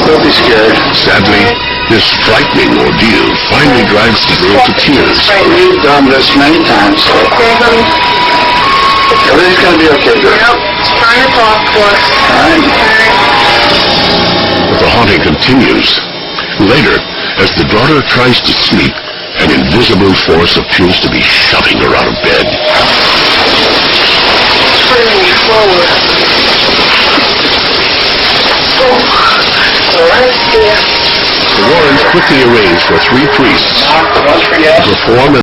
Don't be scared. Sadly, this frightening ordeal finally drives the girl to tears. We've done this many times. Everything's going to be okay, girl. Trying to talk to us. All right. But the haunting continues. Later, as the daughter tries to sleep, an invisible force appears to be shoving her out of bed. Bring me forward. All right, yeah. The Warrens quickly arrange for 3 priests to perform